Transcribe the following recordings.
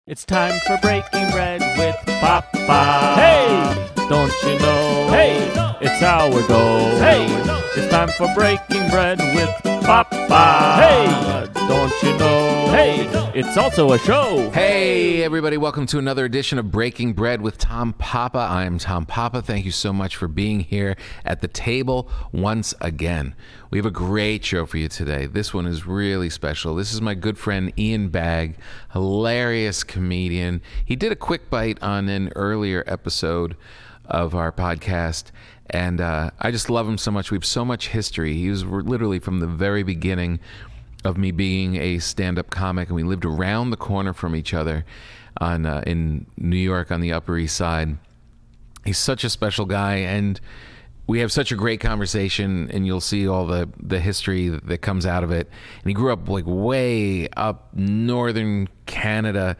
It's time for breaking bread with Papa. Hey, don't you know? Hey, it's sourdough. Hey, it's time for breaking bread with Papa. Hey, don't you know? Hey, it's also a show. Hey, everybody, welcome to another edition of Breaking Bread with Tom Papa. I'm Tom Papa. Thank you so much for being here at the table once again. We have a great show for you today. This one is really special. This is my good friend Ian Bagg, hilarious comedian. He did a quick bite on an earlier episode of our podcast, and I just love him so much. We have so much history. He was literally from the very beginning of me being a stand-up comic, and we lived around the corner from each other in New York on the Upper East Side. He's such a special guy, and we have such a great conversation, and you'll see all the history that comes out of it. And he grew up like way up northern Canada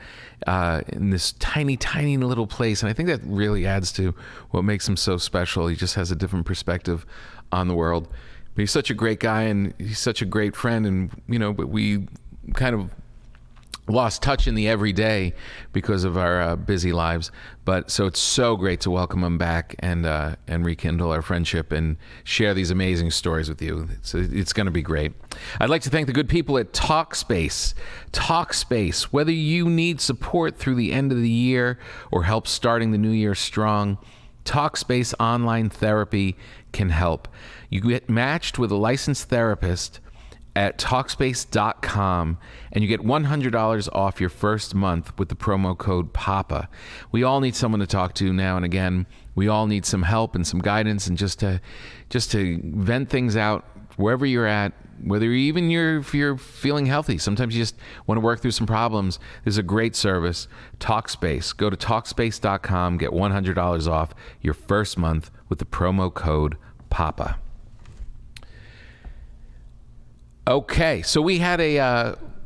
in this tiny, tiny little place. And I think that really adds to what makes him so special. He just has a different perspective on the world. But he's such a great guy, and he's such a great friend. And, you know, but we kind of lost touch in the everyday because of our busy lives. But so it's so great to welcome him back and rekindle our friendship and share these amazing stories with you. So it's going to be great. I'd like to thank the good people at Talkspace. Talkspace, whether you need support through the end of the year or help starting the new year strong, Talkspace online therapy can help. You get matched with a licensed therapist at Talkspace.com, and you get $100 off your first month with the promo code PAPA. We all need someone to talk to now and again. We all need some help and some guidance, and just to vent things out wherever you're at, whether if you're feeling healthy. Sometimes you just want to work through some problems. There's a great service, Talkspace. Go to Talkspace.com, get $100 off your first month with the promo code PAPA. Okay, so we had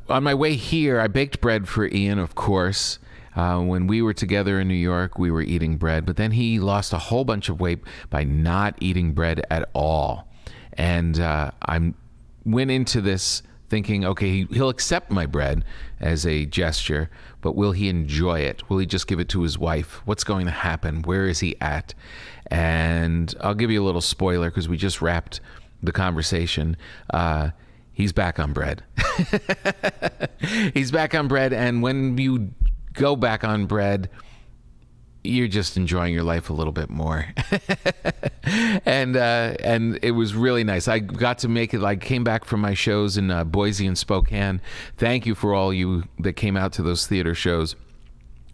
on my way here, I baked bread for Ian, of course. When we were together in New York, we were eating bread, but then he lost a whole bunch of weight by not eating bread at all. And I went into this thinking, okay, he'll accept my bread as a gesture, but will he enjoy it? Will he just give it to his wife? What's going to happen? Where is he at? And I'll give you a little spoiler because we just wrapped the conversation. He's back on bread. He's back on bread, and when you go back on bread, you're just enjoying your life a little bit more. and it was really nice. I got to make it. I came back from my shows in Boise and Spokane. Thank you for all you that came out to those theater shows.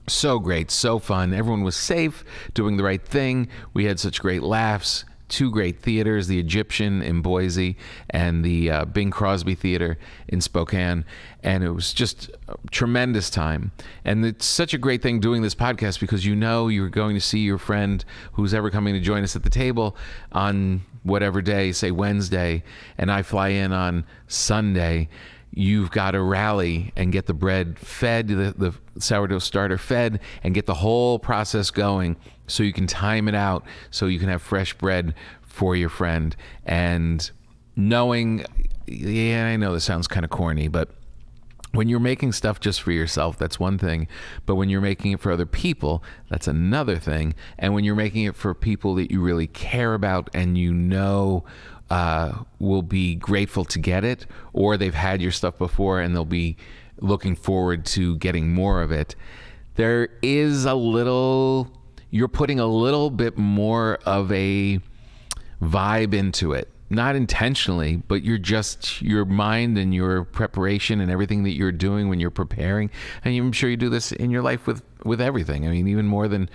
So great, so fun. Everyone was safe, doing the right thing. We had such great laughs. Two great theaters, the Egyptian in Boise and the Bing Crosby Theater in Spokane. And it was just a tremendous time. And it's such a great thing doing this podcast because you know you're going to see your friend who's ever coming to join us at the table on whatever day, say Wednesday, and I fly in on Sunday. You've got to rally and get the bread fed, the sourdough starter fed, and get the whole process going so you can time it out so you can have fresh bread for your friend. And knowing, yeah, I know this sounds kind of corny, but when you're making stuff just for yourself, that's one thing. But when you're making it for other people, that's another thing. And when you're making it for people that you really care about and you know will be grateful to get it, or they've had your stuff before and they'll be looking forward to getting more of it, there is you're putting a little bit more of a vibe into it. Not intentionally, but your mind and your preparation and everything that you're doing when you're preparing. And I'm sure you do this in your life with everything. I mean, even more than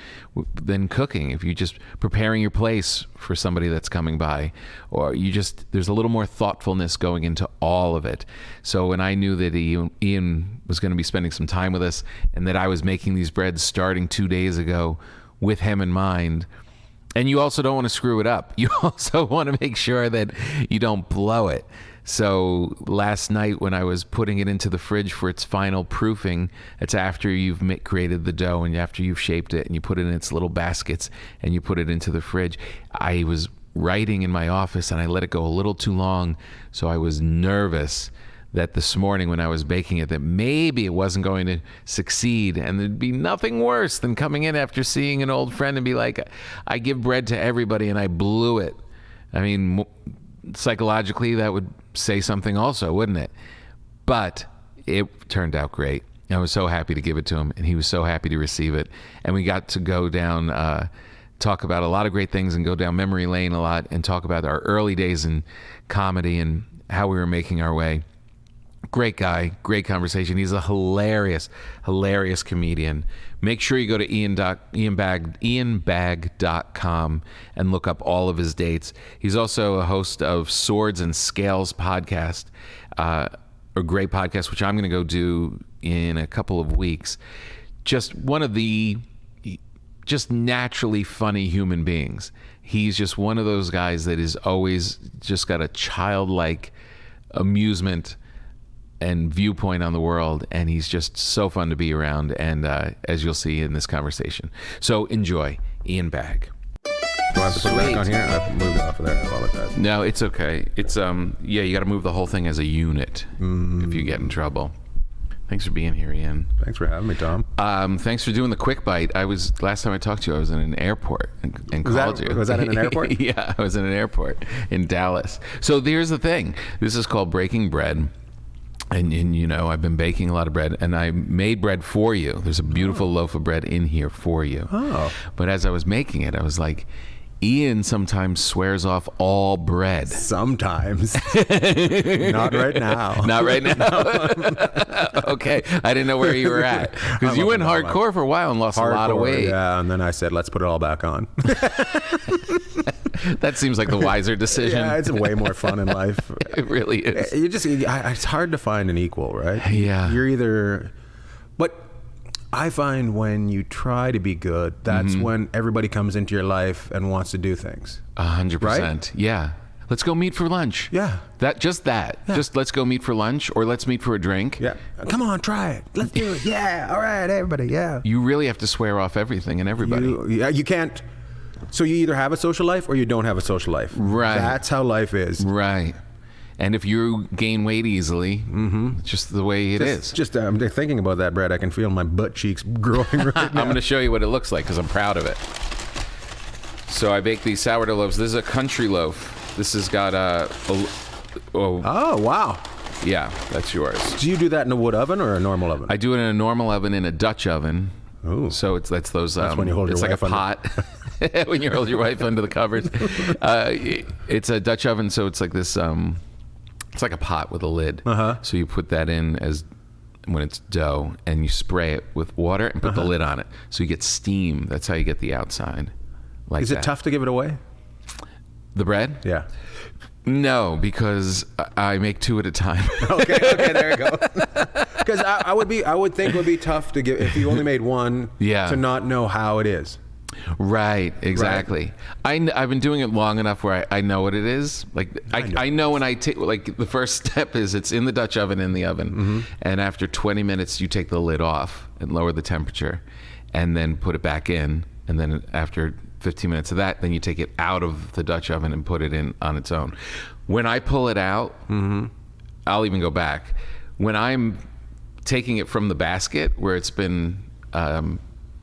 cooking. If you're just preparing your place for somebody that's coming by, or there's a little more thoughtfulness going into all of it. So when I knew that Ian was going to be spending some time with us and that I was making these breads starting 2 days ago with him in mind, and you also don't want to screw it up. You also want to make sure that you don't blow it. So last night when I was putting it into the fridge for its final proofing, it's after you've created the dough and after you've shaped it and you put it in its little baskets and you put it into the fridge. I was writing in my office and I let it go a little too long, so I was nervous that this morning when I was baking it, that maybe it wasn't going to succeed, and there'd be nothing worse than coming in after seeing an old friend and be like, I give bread to everybody and I blew it. I mean, psychologically, that would say something also, wouldn't it? But it turned out great. I was so happy to give it to him, and he was so happy to receive it. And we got to go down, talk about a lot of great things and go down memory lane a lot and talk about our early days in comedy and how we were making our way. Great guy, great conversation. He's a hilarious comedian. Make sure you go to ianbagg.com and look up all of his dates. He's also a host of Swords and Scales podcast, a great podcast, which I'm going to go do in a couple of weeks. Just one of the just naturally funny human beings. He's just one of those guys that is always just got a childlike amusement and viewpoint on the world, and he's just so fun to be around, and as you'll see in this conversation. So enjoy. Ian Bagg. Do I have to put it back on here? I've moved it off of there. I apologize. No, it's okay. It's yeah, you got to move the whole thing as a unit if you get in trouble. Thanks for being here, Ian. Thanks for having me, Tom. Thanks for doing the quick bite. Last time I talked to you, I was in an airport and called you. Was that in an airport? Yeah, I was in an airport in Dallas. So here's the thing. This is called Breaking Bread. And you know, I've been baking a lot of bread, and I made bread for you. There's a beautiful loaf of bread in here for you. Oh. But as I was making it, I was like, Ian sometimes swears off all bread. Sometimes. Not right now. Not right now. Okay. I didn't know where you were at. Because you went hardcore for a while and lost a lot of weight. Yeah, and then I said, let's put it all back on. That seems like the wiser decision. Yeah, it's way more fun in life. It really is. It's hard to find an equal, right? Yeah. You're either... But I find when you try to be good, that's when everybody comes into your life and wants to do things. 100%. Right? Yeah. Let's go meet for lunch. Yeah. That. Yeah. Just let's go meet for lunch, or let's meet for a drink. Yeah. Come on, try it. Let's do it. Yeah. All right, everybody. Yeah. You really have to swear off everything and everybody. You can't. So you either have a social life or you don't have a social life. Right. That's how life is. Right. And if you gain weight easily, it's just the way it is. I'm thinking about that bread. I can feel my butt cheeks growing right now. I'm going to show you what it looks like because I'm proud of it. So I baked these sourdough loaves. This is a country loaf. This has got Oh, wow. Yeah, that's yours. Do you do that in a wood oven or a normal oven? I do it in a normal oven, in a Dutch oven. Ooh. So that's those. That's when you hold it's your like wife a pot. When you hold your wife under the covers. It's a Dutch oven, so it's like this. It's like a pot with a lid. So you put that in as when it's dough, and you spray it with water and put the lid on it, so you get steam. That's how you get the outside. Like Is it tough to give it away? The bread? Yeah. No, because I make two at a time. Okay, there you go. Because I would think it would be tough to give if you only made one. Yeah. To not know how it is. Right, exactly. Right. I've been doing it long enough where I know what it is. Like I know when I take, like, the first step is it's in the Dutch oven in the oven, and after 20 minutes you take the lid off and lower the temperature, and then put it back in, and then after 15 minutes of that, then you take it out of the Dutch oven and put it in on its own. When I pull it out, I'll even go back. When I'm taking it from the basket where it's been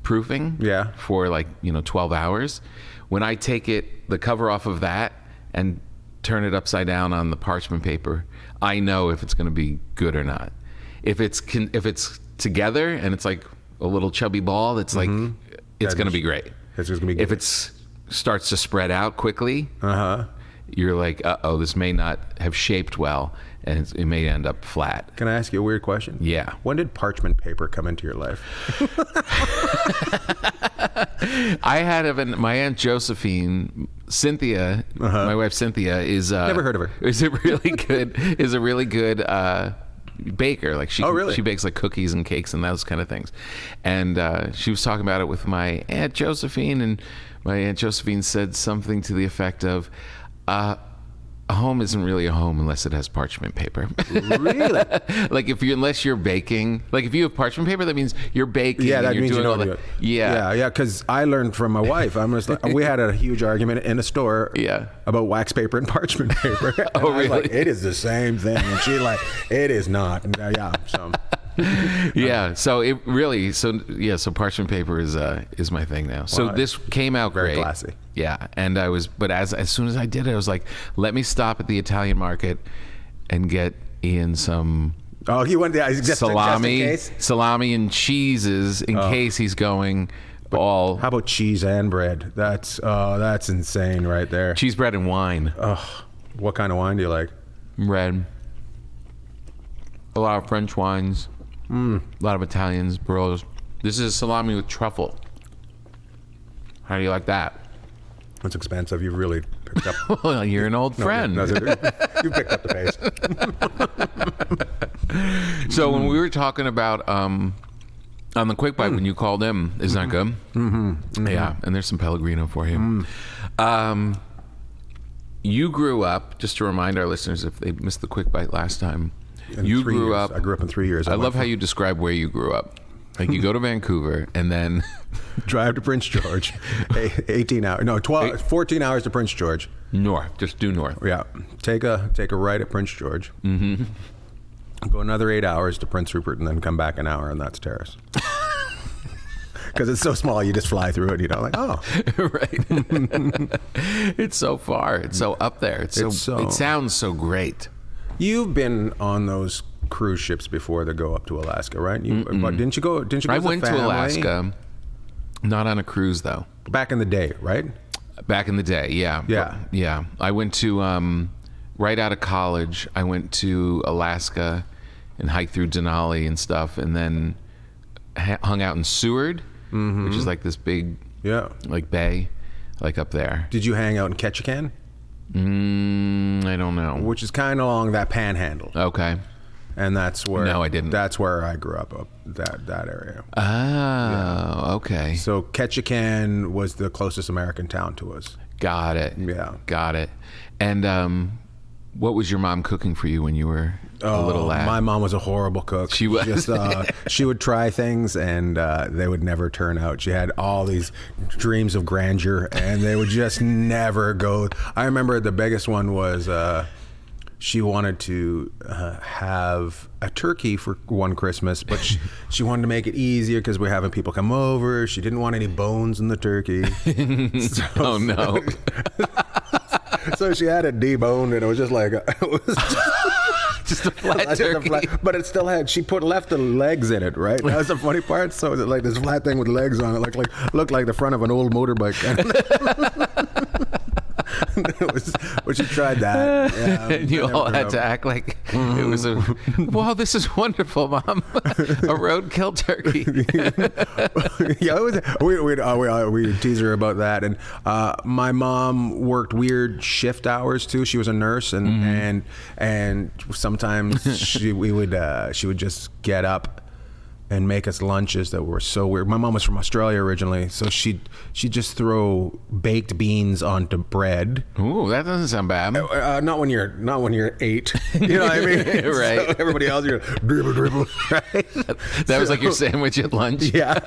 proofing for 12 hours, when I take the cover off of that and turn it upside down on the parchment paper, I know if it's going to be good or not. If it's together and it's like a little chubby ball, it's like it's going to be great. It's just gonna be good. If it starts to spread out quickly, you're like, uh-oh, this may not have shaped well, and it may end up flat. Can I ask you a weird question? Yeah. When did parchment paper come into your life? I had my Aunt Josephine, Cynthia, my wife Cynthia, is never heard of her. Is a really good baker. Like she bakes like cookies and cakes and those kind of things. And she was talking about it with my Aunt Josephine, and my Aunt Josephine said something to the effect of, a home isn't really a home unless it has parchment paper. Really? Like unless you're baking, like if you have parchment paper, that means you're baking. Yeah, and that you're means you doing know. all Yeah. Because I learned from my wife. I'm just like, we had a huge argument in a store. Yeah. About wax paper and parchment paper. And Oh, I was really? like, it is the same thing, and she's like, it is not. And, yeah. So. Yeah. So it really. So parchment paper is my thing now. So Well, this came out very great. classy. Yeah. And I was, but as soon as I did it, I was like, let me stop at the Italian market and get Ian some. Oh, he went there just in case? Salami and cheeses in case he's going all. How about cheese and bread? That's insane right there. Cheese, bread, and wine. What kind of wine do you like? Red. A lot of French wines. A lot of Italians, Barolos. This is salami with truffle. How do you like that? It's expensive. You really picked up. Well, you're an old friend. You picked up the pace. So when we were talking about on the Quick Bite when you called in, isn't that good? Mm-hmm. Yeah, and there's some Pellegrino for you. You grew up, just to remind our listeners if they missed the Quick Bite last time, you grew up. I grew up in 3 years. I love how you describe where you grew up. Like you go to Vancouver and then drive to Prince George, 14 hours to Prince George. North, just due north. Yeah, take a right at Prince George. Mm-hmm. Go another 8 hours to Prince Rupert, and then come back an hour, and that's Terrace. Because it's so small, you just fly through it. You know, like right. It's so far. It's so up there. It sounds so great. You've been on those cruise ships before that go up to Alaska, right? But didn't you go? I went to Alaska, not on a cruise though. Back in the day, right? Back in the day, yeah. Yeah. I went to right out of college. I went to Alaska and hiked through Denali and stuff, and then hung out in Seward, which is like this big, like bay, like up there. Did you hang out in Ketchikan? I don't know. Which is kind of along that panhandle. Okay. And that's where. No, I didn't. That's where I grew up that area. Oh, okay. So Ketchikan was the closest American town to us. Got it. Yeah. Got it. And what was your mom cooking for you when you were a little lad? My mom was a horrible cook. She was. She would try things and they would never turn out. She had all these dreams of grandeur and they would just never go. I remember the biggest one was she wanted to have a turkey for one Christmas, but she wanted to make it easier because we're having people come over. She didn't want any bones in the turkey. Oh, no. So she had it deboned, and it was just like just a flat turkey. But it still had. She left the legs in it, right? That was the funny part. So it was like this flat thing with legs on it, looked like the front of an old motorbike. But she tried that. Yeah, and you all had to act like it was wow, this is wonderful, Mom. A roadkill turkey. Yeah, we tease her about that. And my mom worked weird shift hours too. She was a nurse, and sometimes she would just get up and make us lunches that were so weird. My mom was from Australia originally, so she'd just throw baked beans onto bread. Ooh, that doesn't sound bad. Not when you're 8. You know what I mean? Right. So everybody else, you're dribble, right? That was like your sandwich at lunch. Yeah.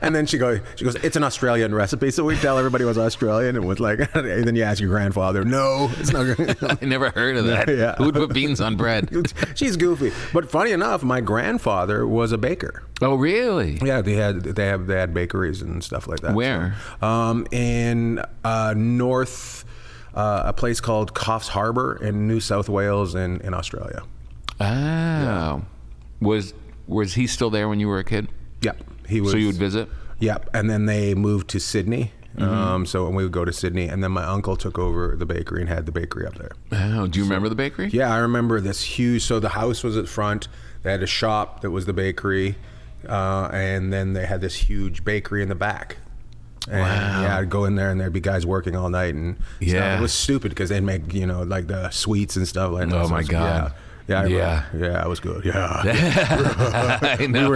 And then she goes, it's an Australian recipe. So we tell everybody it was Australian, and was like, and then you ask your grandfather, no, it's not. I never heard of that. Yeah. Who would put beans on bread? She's goofy, but funny enough, my grandfather was a baker. Oh, really? Yeah, they had bakeries and stuff like that. Where? So, in north, a place called Coffs Harbour in New South Wales in Australia. Oh, yeah. Was he still there when you were a kid? Yep, he was. So you would visit? Yep, and then they moved to Sydney. So we would go to Sydney, and then my uncle took over the bakery and had the bakery up there. Oh, do you remember the bakery? Yeah, I remember this huge. So the house was at front. They had a shop that was the bakery, and then they had this huge bakery in the back. And yeah, I'd go in there and there'd be guys working all night and stuff. It was stupid because they'd make like the sweets and stuff like that. Oh my God. Yeah, Yeah. yeah, it was good. Yeah, I know.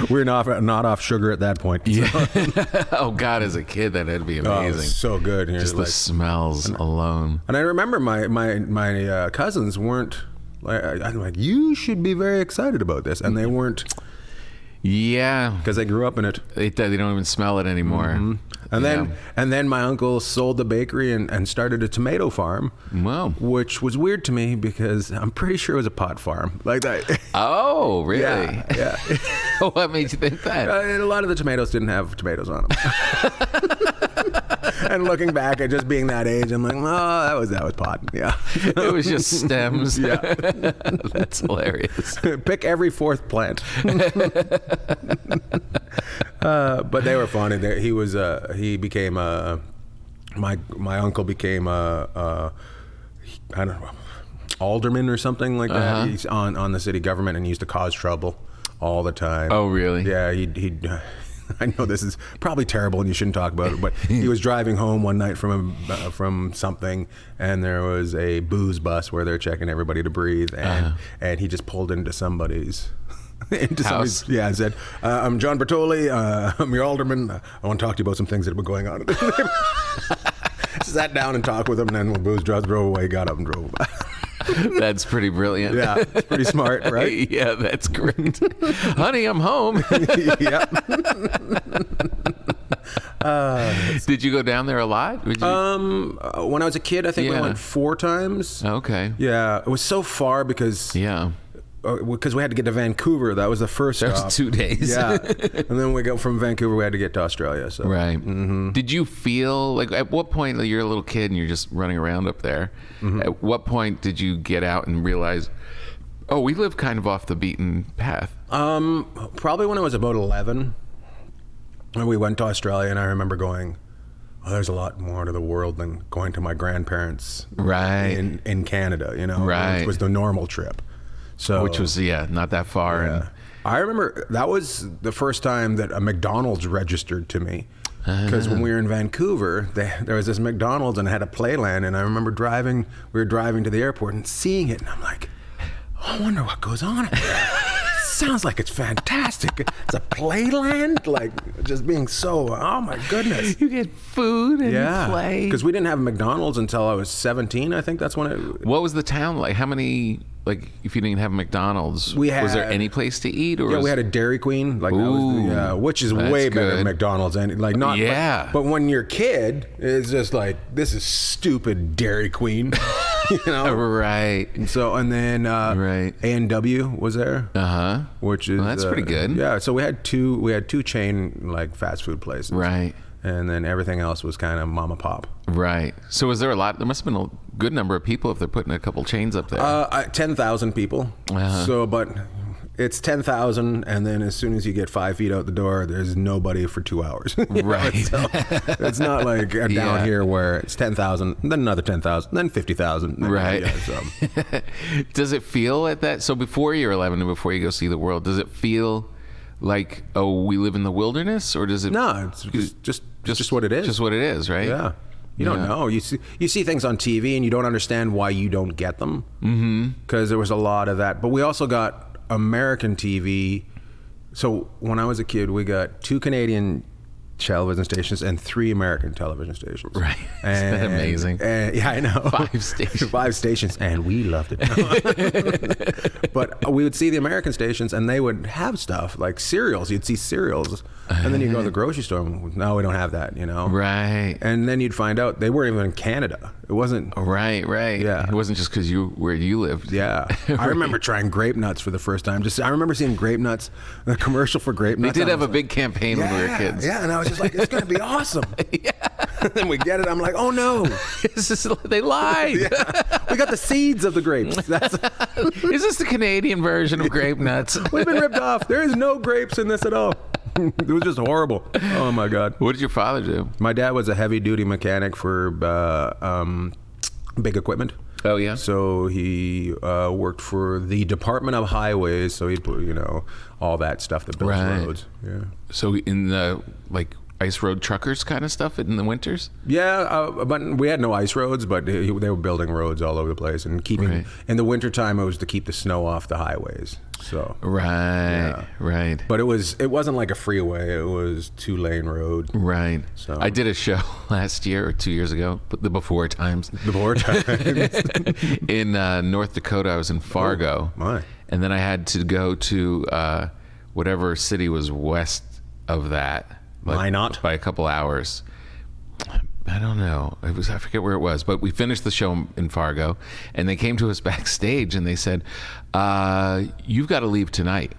we were not off sugar at that point. So. Yeah. Oh God, as a kid, that had to be Oh, it amazing. was so good. And Just you're the smells alone. And I remember my cousins weren't like, I'm like, you should be very excited about this, and they weren't, Yeah, because they grew up in it. they don't even smell it anymore. Mm-hmm. And then my uncle sold the bakery and started a tomato farm. Wow. Which was weird to me because I'm pretty sure it was a pot farm like that. Oh, really? Yeah. What made you think that? And a lot of the tomatoes didn't have tomatoes on them. And looking back at just being that age, I'm like, oh, that was pot. Yeah. It was just stems. Yeah. That's hilarious. Pick every fourth plant. But they were funny. He became my uncle became I don't know, alderman or something like that. He's on the city government, and he used to cause trouble all the time. Oh, really? Yeah, he'd I know this is probably terrible and you shouldn't talk about it, but he was driving home one night from something, and there was a booze bus where they're checking everybody to breathe, and he just pulled into somebody's house. Yeah, and said, "I'm John Bertoli. I'm your alderman. I want to talk to you about some things that have been going on." Sat down and talked with him, and then when booze drove away, got up and drove away. That's pretty brilliant. Yeah, it's pretty smart, right? Yeah, that's great. Honey, I'm home. Yeah. Did you go down there a lot? Would you... When I was a kid, I think we Yeah. went 4 times. Okay. Yeah, it was so far because we Yeah. had to get to Vancouver. That was the first That stop. was 2 days. Yeah, and then we go from Vancouver. We had to get to Australia. So Right. Did you feel like at what point, like, you're a little kid and you're just running around up there? At what point did you get out and realize, oh, we live kind of off the beaten path? Probably when I was about 11, and we went to Australia, and I remember going, "Oh, there's a lot more to the world than going to my grandparents Right. in Canada." You know, Right. which was the normal trip. So Which was, not that far. yeah. And I remember that was the first time that a McDonald's registered to me. Because when we were in Vancouver, there was this McDonald's and it had a playland, and I remember we were driving to the airport and seeing it, and I'm like, I wonder what goes on up there. Sounds like it's fantastic. It's a playland, like just being so, oh my goodness. you get food and play. Because we didn't have McDonald's until I was 17, I think that's when it... What was the town like? How many, like, if you didn't have McDonald's, was there any place to eat? Or Yeah, we had a Dairy Queen, like that was which is that's way better than good. McDonald's, and like not. Yeah. But when you're a kid, it's just like, this is stupid Dairy Queen, you know. Right. And then Right. A&W was there, Uh-huh. which is Well, that's pretty good. Yeah, so we had two chain like fast food places, Right. and then everything else was kind of mom and pop. Right. So was there a lot? There must have been a good number of people if they're putting a couple chains up there. 10,000 people. So, but it's 10,000, and then as soon as you get 5 feet out the door, there's nobody for 2 hours. You know, Right. so it's not like down Yeah. here where it's 10,000, then another 10,000, then 50,000. Right. Yeah, so. Does it feel at that? So before you're 11 and before you go see the world, does it feel like, oh, we live in the wilderness, or does it? No, it's just what it is. Just what it is, right? Yeah. You don't know. You see things on TV and you don't understand why you don't get them. Because there was a lot of that. But we also got American TV. So when I was a kid, we got 2 Canadian television stations and 3 American television stations. Right. Isn't that amazing? Yeah, I know. 5 stations. 5 stations, and we loved it. But we would see the American stations, and they would have stuff like cereals. You'd see cereals, and then you go to the grocery store. And, no, we don't have that. You know. Right. And then you'd find out they weren't even in Canada. It wasn't. Right. Yeah. It wasn't just because where you lived. Yeah. I remember trying grape nuts for the first time. I remember seeing grape nuts, the commercial for grape They nuts. did have a big campaign when we were kids. Yeah, and I was just like, it's going to be awesome. Yeah. And then we get it. I'm like, oh no. They lied. Yeah. We got the seeds of the grapes. Is this the Canadian version of grape nuts? We've been ripped off. There is no grapes in this at all. It was just horrible. Oh my God. What did your father do? My dad was a heavy duty mechanic for big equipment. Oh yeah. So he worked for the Department of Highways. So he'd put, all that stuff that builds roads. Yeah. So in the ice road truckers kind of stuff in the winters? Yeah, but we had no ice roads, but they were building roads all over the place and keeping. Right. In the wintertime, it was to keep the snow off the highways. So Right. but it wasn't like a freeway. It was 2-lane road. Right. So I did a show last year or 2 years ago, the before times. The more times. In North Dakota. I was in Fargo. Oh, my. And then I had to go to whatever city was west of that. Why not? By a couple hours. I don't know. I forget where it was, but we finished the show in Fargo, and they came to us backstage and they said, "You've got to leave tonight."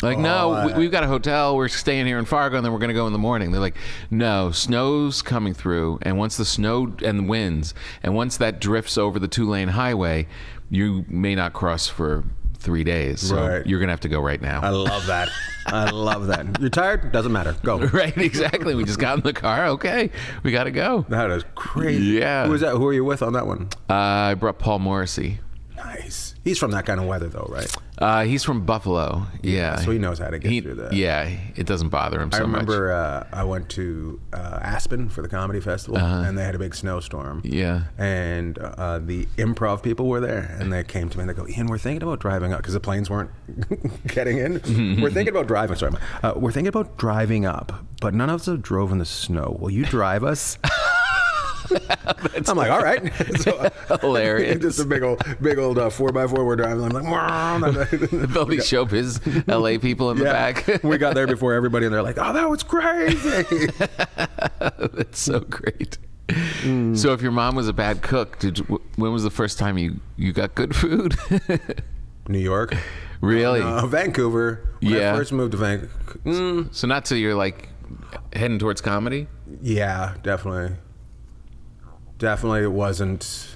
Like, no, we've got a hotel. We're staying here in Fargo, and then we're going to go in the morning. They're like, no, snow's coming through, and once the snow and the winds, and once that drifts over the 2-lane highway, you may not cross for 3 days. So Right. you're going to have to go right now. I love that. I love that. You're tired? Doesn't matter. Go. Right, exactly. We just got in the car. Okay, we got to go. That is crazy. Yeah. Who was that? Who are you with on that one? I brought Paul Morrissey. Nice. He's from that kind of weather, though, right? He's from Buffalo. Yeah. So he knows how to get through that. Yeah, it doesn't bother him so much. I remember I went to Aspen for the comedy festival, and they had a big snowstorm. Yeah. And the improv people were there, and they came to me and they go, Ian, we're thinking about driving up, because the planes weren't getting in. We're thinking about driving, we're thinking about driving up, but none of us have drove in the snow. Will you drive us? I'm like, all right. So, hilarious. Just a big old 4x4 we're driving. I'm like, There'll be showbiz LA people in the back. We got there before everybody, and they're like, oh, that was crazy. That's so great. So if your mom was a bad cook, when was the first time you got good food? New York. Really? Vancouver. When I first moved to Vancouver. So not till you're like heading towards comedy? Yeah, definitely. Definitely, it wasn't.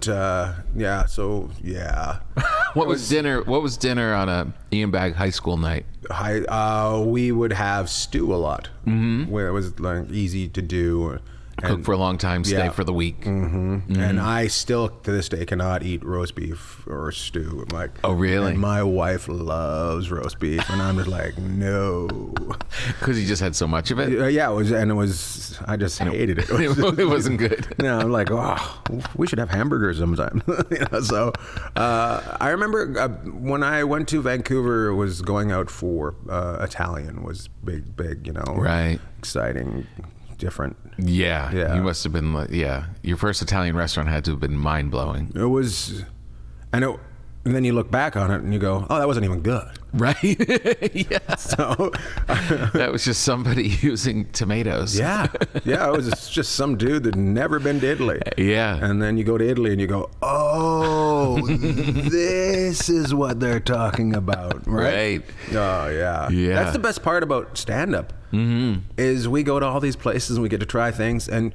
Yeah. So yeah. What was dinner? What was dinner on a Ian Bagg high school night? We would have stew a lot, where it was like easy to do. Cook for a long time, stay for the week. And I still, to this day, cannot eat roast beef or stew. I'm like, oh, really? And my wife loves roast beef, and I'm just like, no. Because you just had so much of it? Yeah, I just hated it. It wasn't good. No, I'm like, oh, we should have hamburgers sometime. So I remember when I went to Vancouver, it was going out for Italian was big, right, exciting. Different. Yeah. You must have been like, your first Italian restaurant had to have been mind-blowing. It was, and then you look back on it and you go, oh, that wasn't even good. Right. Yeah. So that was just somebody using tomatoes. Yeah. It was just some dude that never been to Italy. Yeah. And then you go to Italy and you go, oh, this is what they're talking about. Right. Oh, yeah. That's the best part about stand-up. Is we go to all these places and we get to try things, and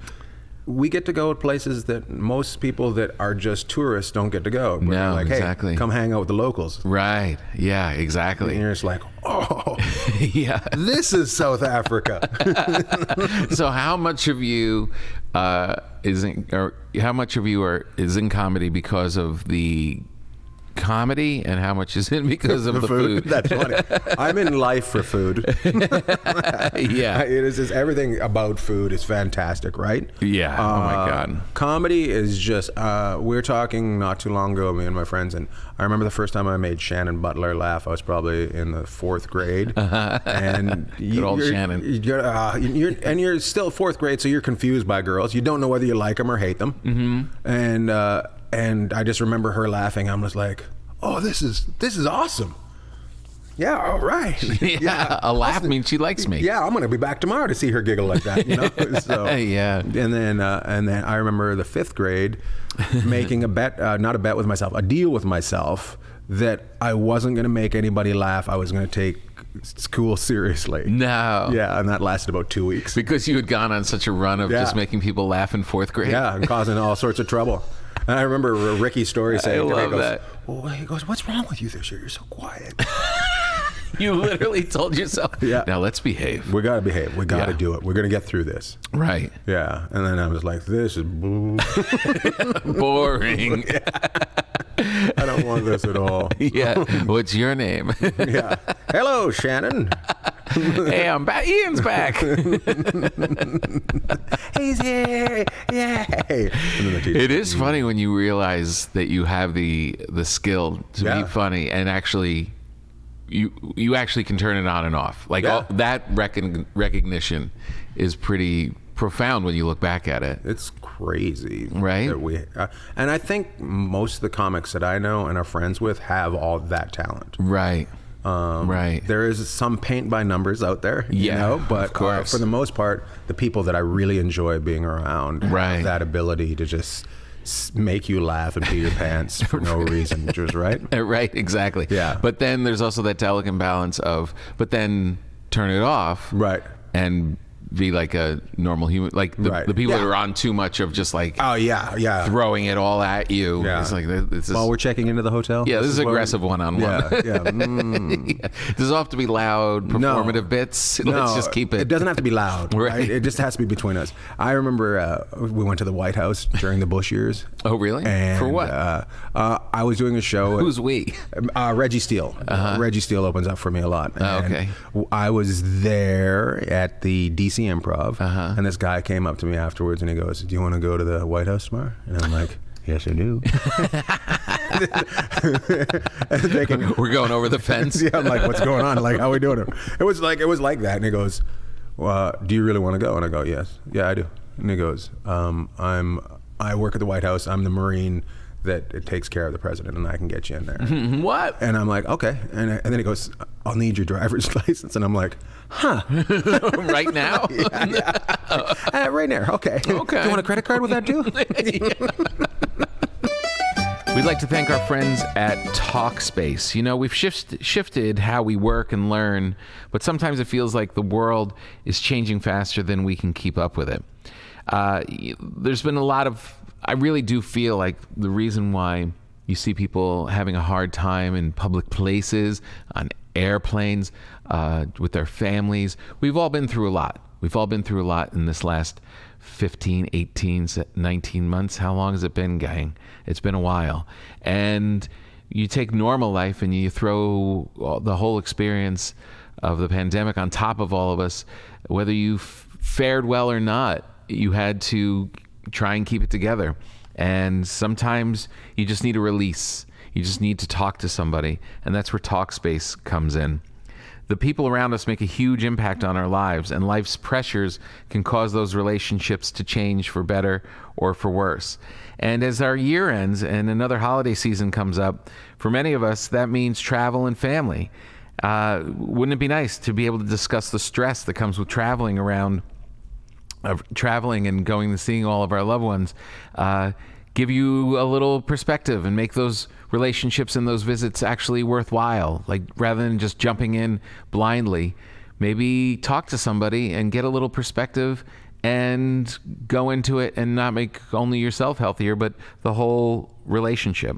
we get to go to places that most people that are just tourists don't get to go. But No, like, exactly. Hey, come hang out with the locals. Right. Yeah, exactly. And you're just like, oh, yeah. This is South Africa. So how much of you is in comedy because of the comedy, and how much is in because of the food? That's funny. I'm in life for food. Yeah. It is just, everything about food is fantastic, right? Yeah. Oh my God. Comedy is just, we were talking not too long ago, me and my friends, and I remember the first time I made Shannon Butler laugh. I was probably in the 4th grade. And Good old Shannon. You're still 4th grade, so you're confused by girls. You don't know whether you like them or hate them. Mm-hmm. And I just remember her laughing. I'm just like, oh, this is awesome. Yeah, all right. Yeah, a laugh means she likes me. Yeah, I'm going to be back tomorrow to see her giggle like that. So, yeah. And then I remember the 5th grade making a bet, not a bet with myself, a deal with myself that I wasn't going to make anybody laugh. I was going to take school seriously. No. Yeah, and that lasted about 2 weeks. Because you had gone on such a run of just making people laugh in 4th grade. Yeah, and causing all sorts of trouble. And I remember Ricky's story saying, I love that. Well, he goes, what's wrong with you this year? You're so quiet. You literally told yourself, yeah, now let's behave. We got to behave. We got to do it. We're going to get through this. Right. Yeah. And then I was like, this is boring. I don't want this at all. Yeah. What's your name? Yeah. Hello, Shannon. Hey, I'm back. Ian's back. He's here. Yay. It is funny when you realize that you have the skill to be funny, and actually you actually can turn it on and off. Like all, that recognition is pretty profound when you look back at it. It's crazy, right? That and I think most of the comics that I know and are friends with have all that talent, right? Right. There is some paint by numbers out there, you know, but for the most part, the people that I really enjoy being around have that ability to just make you laugh and pee your pants for no reason, which was right. Right, exactly. Yeah. But then there's also that delicate balance of, but then turn it off. Right. And be like a normal human, like the people that are on too much of just like throwing it all at you. It's like this is, while we're checking into the hotel. Yeah, this is aggressive one-on-one. Does it have to be loud, performative bits? Let's just keep it. It doesn't have to be loud. Right? It just has to be between us. I remember we went to the White House during the Bush years. Oh, really? And, for what? I was doing a show. Who's we? Reggie Steele. Reggie Steele opens up for me a lot. Okay. I was there at the DC Improv, and this guy came up to me afterwards and he goes, "Do you want to go to the White House tomorrow?" And I'm like, "Yes, I do." We're going over the fence. Yeah, I'm like, "What's going on? Like, how are we doing it?" It was like that. And he goes, "Well, do you really want to go?" And I go, "Yes, yeah, I do." And he goes, "I work at the White House. I'm the Marine that it takes care of the president, and I can get you in there." What? And I'm like, "Okay." And then he goes, "I'll need your driver's license." And I'm like, "Huh?" Right now? Right now. Okay. Do you want a credit card with that too? We'd like to thank our friends at Talkspace. You know, we've shifted how we work and learn, but sometimes it feels like the world is changing faster than we can keep up with it. There's been a lot of, I really do feel like the reason why you see people having a hard time in public places, on airplanes, with their families. We've all been through a lot. We've all been through a lot in this last 15, 18, 19 months. How long has it been, gang? It's been a while. And you take normal life and you throw the whole experience of the pandemic on top of all of us. Whether you fared well or not, you had to try and keep it together. And sometimes you just need a release. You just need to talk to somebody. And that's where Talkspace comes in. The people around us make a huge impact on our lives, and life's pressures can cause those relationships to change for better or for worse. And as our year ends and another holiday season comes up, for many of us, that means travel and family. Wouldn't it be nice to be able to discuss the stress that comes with traveling and going and seeing all of our loved ones, give you a little perspective and make those relationships and those visits actually worthwhile. Like, rather than just jumping in blindly, maybe talk to somebody and get a little perspective and go into it and not make only yourself healthier, but the whole relationship.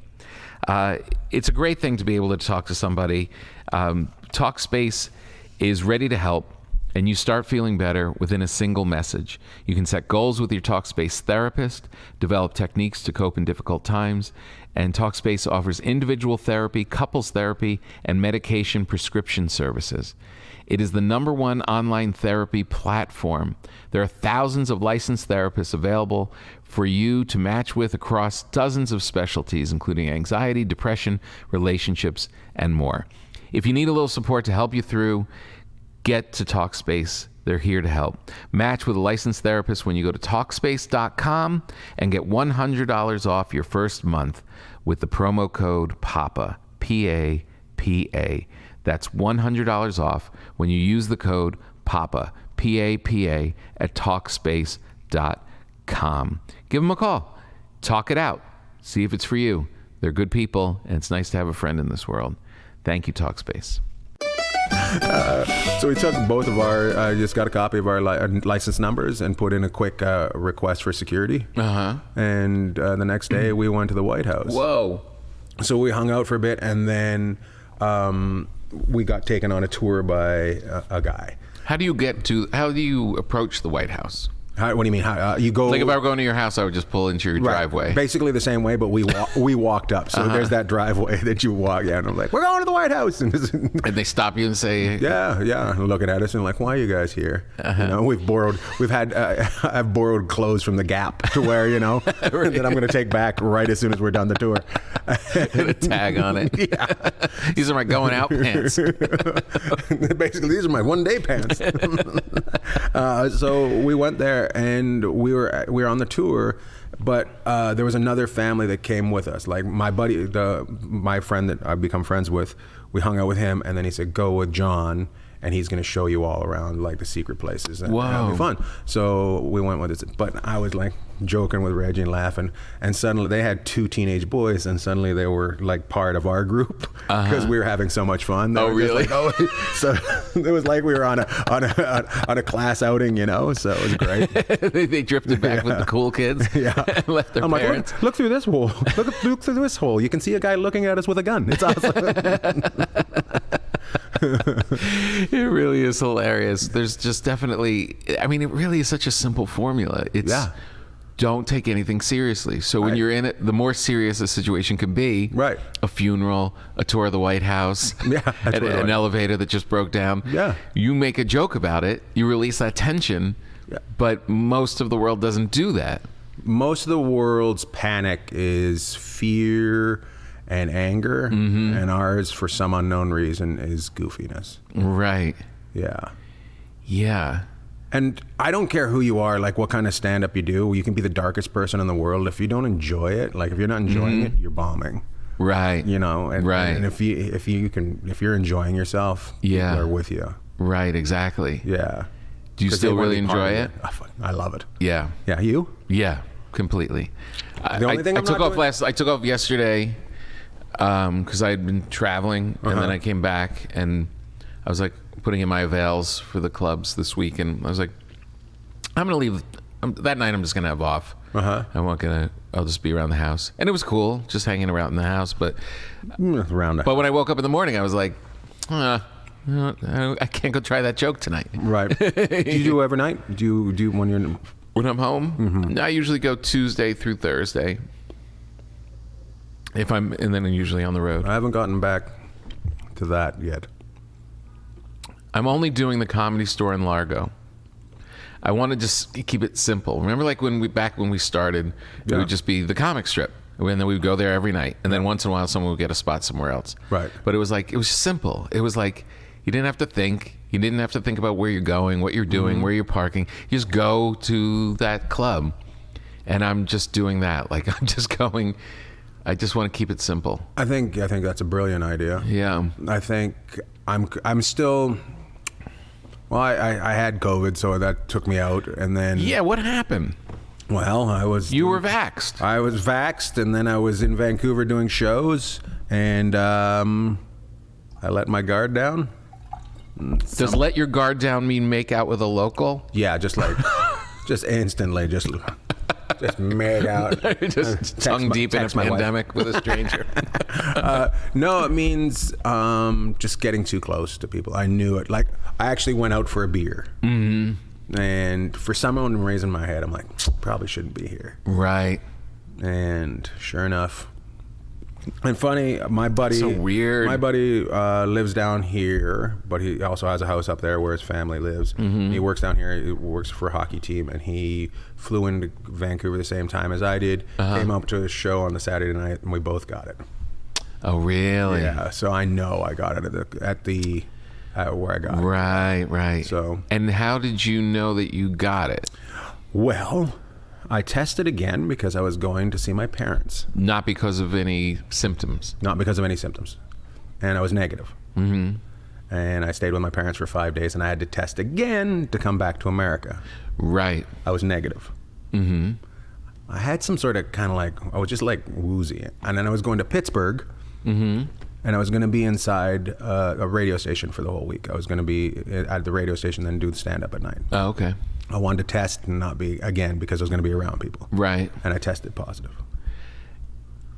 It's a great thing to be able to talk to somebody. Talkspace is ready to help, and you start feeling better within a single message. You can set goals with your Talkspace therapist, develop techniques to cope in difficult times, and Talkspace offers individual therapy, couples therapy, and medication prescription services. It is the #1 online therapy platform. There are thousands of licensed therapists available for you to match with across dozens of specialties, including anxiety, depression, relationships, and more. If you need a little support to help you through, get to Talkspace. They're here to help. Match with a licensed therapist when you go to Talkspace.com and get $100 off your first month with the promo code PAPA, P-A-P-A. That's $100 off when you use the code PAPA, P-A-P-A, at Talkspace.com. Give them a call. Talk it out. See if it's for you. They're good people, and it's nice to have a friend in this world. Thank you, Talkspace. So we took both of our, just got a copy of our license numbers and put in a quick request for security. And the next day we went to the White House. Whoa. So we hung out for a bit, and then we got taken on a tour by a guy. How do you approach the White House? What do you mean? You go Like if I were going to your house, I would just pull into your driveway. Basically the same way, but we walked up. So there's that driveway that you walk. Yeah, and I'm like, we're going to the White House, and they stop you and say, yeah, looking at us and like, why are you guys here? You know, I've borrowed clothes from the Gap to wear, you know, that I'm going to take back right as soon as we're done the tour. a tag on it. Yeah. These are my going out pants. Basically, these are my one-day pants. So we went there and we were on the tour, but there was another family that came with us. Like my buddy, my friend that I've become friends with, we hung out with him, and then he said, go with John, and he's going to show you all around like the secret places. And it'll be fun. So we went with it. But I was like joking with Reggie and laughing, and suddenly they had 2 teenage boys, and suddenly they were like part of our group because we were having so much fun. They were really? Like, so it was like we were on a class outing, you know. So it was great. they drifted back with the cool kids. Yeah, and left their parents. Like, look through this hole. Look through this hole. You can see a guy looking at us with a gun. It's awesome. It really is hilarious. There's just definitely, I mean, it really is such a simple formula. It's don't take anything seriously. So when you're in it, the more serious a situation can be, a funeral, a tour of the White House, an elevator that just broke down, you make a joke about it, you release that tension, but most of the world doesn't do that. Most of the world's panic is fear and anger, and ours, for some unknown reason, is goofiness. Right. Yeah. Yeah. And I don't care who you are, like what kind of stand-up you do. You can be the darkest person in the world. If you don't enjoy it, like if you're not enjoying it, you're bombing. Right. You know. And, and if you're enjoying yourself, people are with you. Right. Exactly. Yeah. Do you still really enjoy it? I love it. Yeah. Yeah. You? Yeah. Completely. The only thing I took off yesterday. Because I had been traveling, and then I came back, and I was like putting in my avails for the clubs this week, and I was like, I'm gonna leave that night. I'm just gonna have off. I'll just be around the house, and it was cool, just hanging around in the house. But But when I woke up in the morning, I was like, I can't go try that joke tonight. Right. Do you do every night? Do you when I'm home? I usually go Tuesday through Thursday. And then I'm usually on the road. I haven't gotten back to that yet. I'm only doing the Comedy Store in Largo. I want to just keep it simple. Remember, like when we started, it would just be the comic strip, and then we would go there every night, and then once in a while, someone would get a spot somewhere else. Right. But it was simple. It was like you didn't have to think. You didn't have to think about where you're going, what you're doing, where you're parking. You just go to that club, and I'm just doing that. Like I'm just going. I just want to keep it simple. I think that's a brilliant idea. Yeah. I think I'm still. Well, I had COVID, so that took me out, and then. Yeah, what happened? Well, You were vaxxed. I was vaxxed, and then I was in Vancouver doing shows, and I let my guard down. Does let your guard down mean make out with a local? Yeah, just instantly, just made out. Just tongue deep in a pandemic with a stranger. No, it means just getting too close to people. I knew it. Like, I actually went out for a beer. And for some reason in my head, I'm like, probably shouldn't be here. Right. And sure enough. And funny, my buddy. So weird. My buddy lives down here, but he also has a house up there where his family lives. He works down here. He works for a hockey team, and he flew into Vancouver the same time as I did. Came up to a show on the Saturday night, and we both got it. Oh, really? Yeah. So I know I got it at where I got it. Right. So. And how did you know that you got it? Well, I tested again because I was going to see my parents. Not because of any symptoms. Not because of any symptoms. And I was negative. And I stayed with my parents for 5 days, and I had to test again to come back to America. Right. I was negative. I had some sort of kind of like, I was just like woozy. And then I was going to Pittsburgh, and I was going to be inside a radio station for the whole week. I was going to be at the radio station, then do the stand-up at night. Oh, okay. I wanted to test and not be, again, because I was going to be around people. Right. And I tested positive.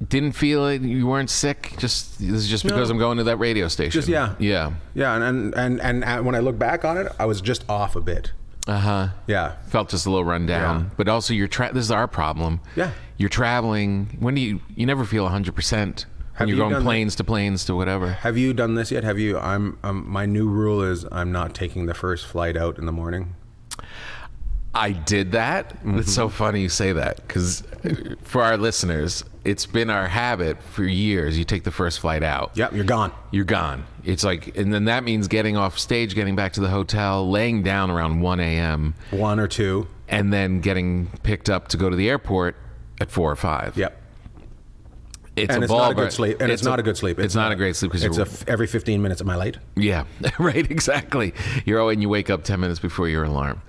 Didn't feel it? You weren't sick? This is just because I'm going to that radio station. Yeah. And when I look back on it, I was just off a bit. Yeah. Felt just a little run down. Yeah. But also, this is our problem. Yeah. You're traveling. When do you never feel 100% when you're going planes to whatever. Have you done this yet? Have you? My new rule is I'm not taking the first flight out in the morning. I did that. It's so funny you say that, because for our listeners, it's been our habit for years. You take the first flight out. Yep, you're gone. You're gone. It's like, and then that means getting off stage, getting back to the hotel, laying down around 1 a.m. 1 or 2. And then getting picked up to go to the airport at 4 or 5. Yep. It's and a it's ball, not a good sleep. And it's not a good sleep. It's not a great sleep because it's every 15 minutes. Am I late? Yeah, right. Exactly. And you wake up 10 minutes before your alarm.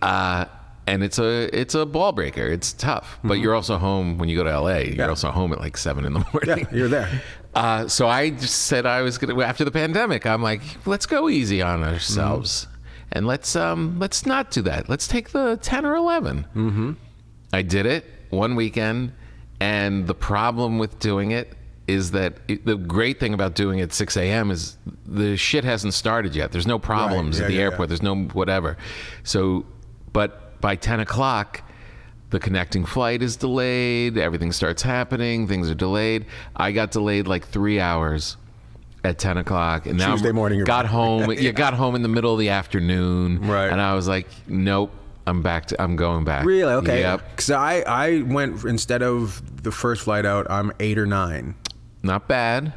And it's a ball breaker. It's tough. But you're also home when you go to LA. You're also home at like 7 in the morning. Yeah, you're there. So I just said I was gonna, after the pandemic, I'm like, let's go easy on ourselves, and let's not do that. Let's take the 10 or 11. I did it one weekend. And the problem with doing it is that the great thing about doing it at 6 a.m. is the shit hasn't started yet. There's no problems at the airport. There's no whatever. So, but by 10 o'clock, the connecting flight is delayed. Everything starts happening. Things are delayed. I got delayed like 3 hours at 10 o'clock. And now Tuesday morning. Got home. You got home in the middle of the afternoon. Right. And I was like, nope. I'm going back. Really? Okay. Yep. Because I went, instead of the first flight out, I'm 8 or 9. Not bad.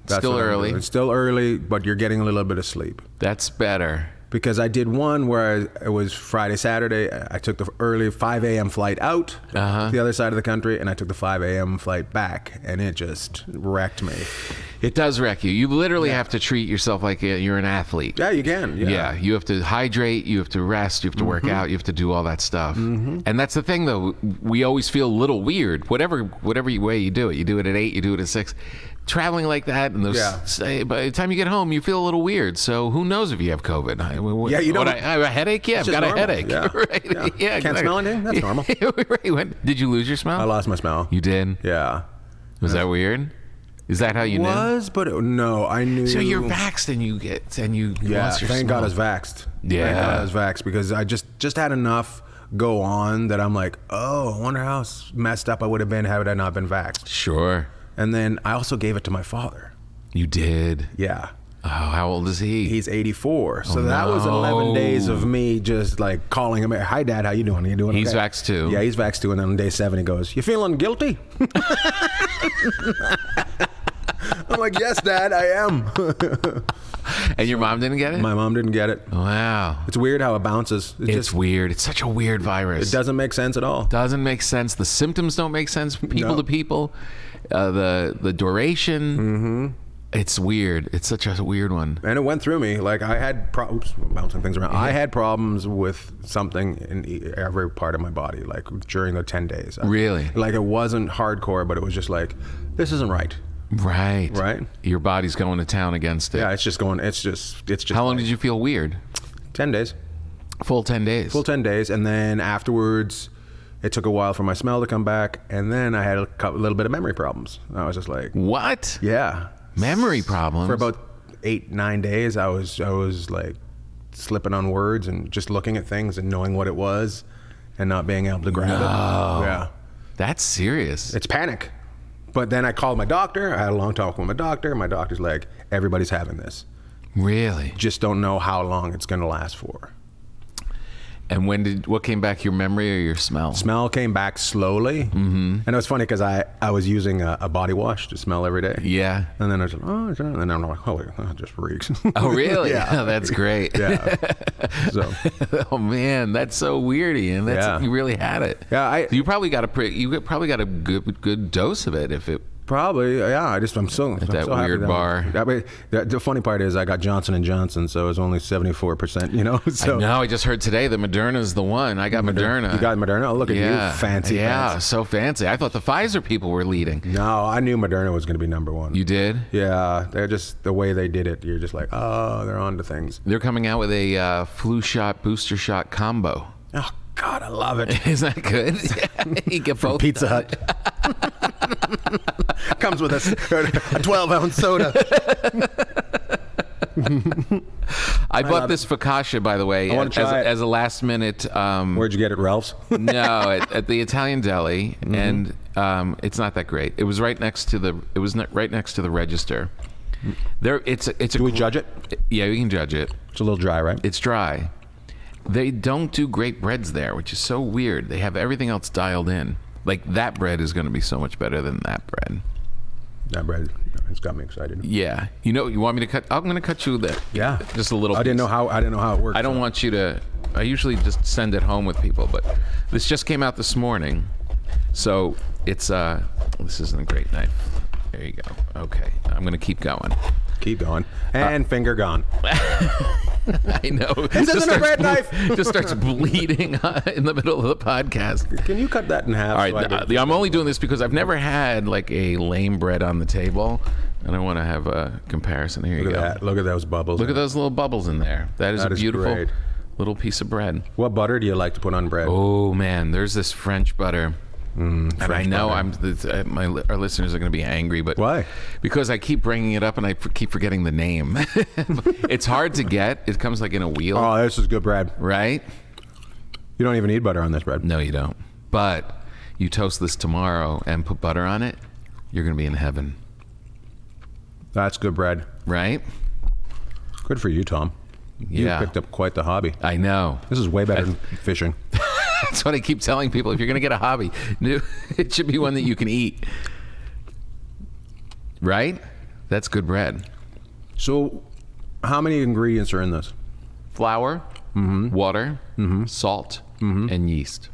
That's Still early. It's still early, but you're getting a little bit of sleep. That's better. Because I did one where it was Friday, Saturday. I took the early 5 a.m. flight out to the other side of the country, and I took the 5 a.m. flight back, and it just wrecked me. It does wreck you. You literally have to treat yourself like you're an athlete. Yeah, you can. Yeah, you have to hydrate, you have to rest, you have to work out, you have to do all that stuff. And that's the thing, though. We always feel a little weird. Whatever way you do it at 8, you do it at 6. Traveling like that, and by the time you get home, you feel a little weird. So who knows if you have COVID? You don't. I have a headache. Yeah, I've got a headache. Yeah. Right? Yeah. Exactly. Can't smell anything. That's normal. Right. Did you lose your smell? I lost my smell. You did? Yeah. Was that weird? Is that how you knew? But no, I knew. So you're vaxxed and you lost your thank smell. God I was vaxxed. Yeah. Thank God I was vaxxed, because I just had enough go on that I'm like, oh, I wonder how messed up I would have been had I not been vaxxed. Sure. And then I also gave it to my father. You did? Yeah. Oh, how old is he? He's 84. So that was 11 days of me just like calling him. Hi, Dad. How you doing? You doing? He's okay? vaxxed too. Yeah, he's vaxxed too. And then on day 7, he goes, "You feeling guilty?" I'm like, "Yes, Dad, I am." And your mom didn't get it? My mom didn't get it. Wow. It's weird how it bounces. It's weird. It's such a weird virus. It doesn't make sense at all. Doesn't make sense. The symptoms don't make sense from people to people. The duration. It's weird. It's such a weird one. And it went through me. Like I had bouncing things around. I had problems with something in every part of my body, like during the 10 days. Really? Like it wasn't hardcore, but it was just like, this isn't right. Right. Right? Your body's going to town against it. Yeah, it's just How long did you feel weird? 10 days. Full 10 days. Full 10 days. And then afterwards, it took a while for my smell to come back. And then I had a little bit of memory problems. I was just like, what? Yeah. Memory problems? For about 8-9 days, I was like slipping on words and just looking at things and knowing what it was and not being able to grab it. Yeah. That's serious. It's panic. But then I called my doctor. I had a long talk with my doctor. My doctor's like, everybody's having this. Really? Just don't know how long it's going to last for. And what came back, your memory or your smell? Smell came back slowly. And it was funny because I was using a body wash to smell every day. Yeah. And then I was like, and then I'm like, oh, it just reeks. Oh, really? Yeah. Oh, that's great. Yeah. So. Oh man, that's so weird, Ian. You really had it. Yeah. You probably got a good dose of it if it. Probably, yeah. I'm so that so weird bar. The funny part is I got Johnson & Johnson, so it was only 74%. You know. So I know. I just heard today the Moderna's the one. I got Moderna. You got Moderna? Oh, look at you, fancy. Yeah, pants. So fancy. I thought the Pfizer people were leading. No, I knew Moderna was going to be number one. You did? Yeah. They're just the way they did it. You're just like, oh, they're on to things. They're coming out with a flu shot booster shot combo. Oh God, I love it. Isn't that good? You get From both. Pizza Hut. Comes with a 12-ounce soda. I bought this focaccia, by the way, I wanna try it. as a last minute. Where'd you get it, Ralph's? No, at the Italian deli, and it's not that great. It was right next to the. It was right next to the register. There, it's a. Do we judge it? Yeah, we can judge it. It's a little dry, right? It's dry. They don't do great breads there, which is so weird. They have everything else dialed in. Like that bread is going to be so much better than that bread. That bread has got me excited. Yeah, you want me to cut? I'm going to cut you that. Yeah, just a little. I didn't know how it worked. I don't want you to. I usually just send it home with people, but this just came out this morning, so it's this isn't a great knife. There you go. Okay, I'm going to keep going. Keep going. And finger gone. I know. This isn't a bread knife. Just starts bleeding in the middle of the podcast. Can you cut that in half? All right. I'm only doing this because I've never had like a lame bread on the table, and I want to have a comparison. Here you go. That. Look at those bubbles. Look at those little bubbles in there. That is a beautiful great. little piece of bread. What butter do you like to put on bread? Oh man, there's this French butter. And I know butter. our listeners are going to be angry, but why? Because I keep bringing it up and I keep forgetting the name. It's hard to get. It comes like in a wheel. Oh, this is good bread. Right? You don't even need butter on this bread. No, you don't. But you toast this tomorrow and put butter on it, you're going to be in heaven. That's good bread. Right? Good for you, Tom. Yeah. You picked up quite the hobby. I know. This is way better than fishing. That's what I keep telling people. If you're going to get a hobby, it should be one that you can eat. Right? That's good bread. So, how many ingredients are in this? Flour, water, salt, and yeast.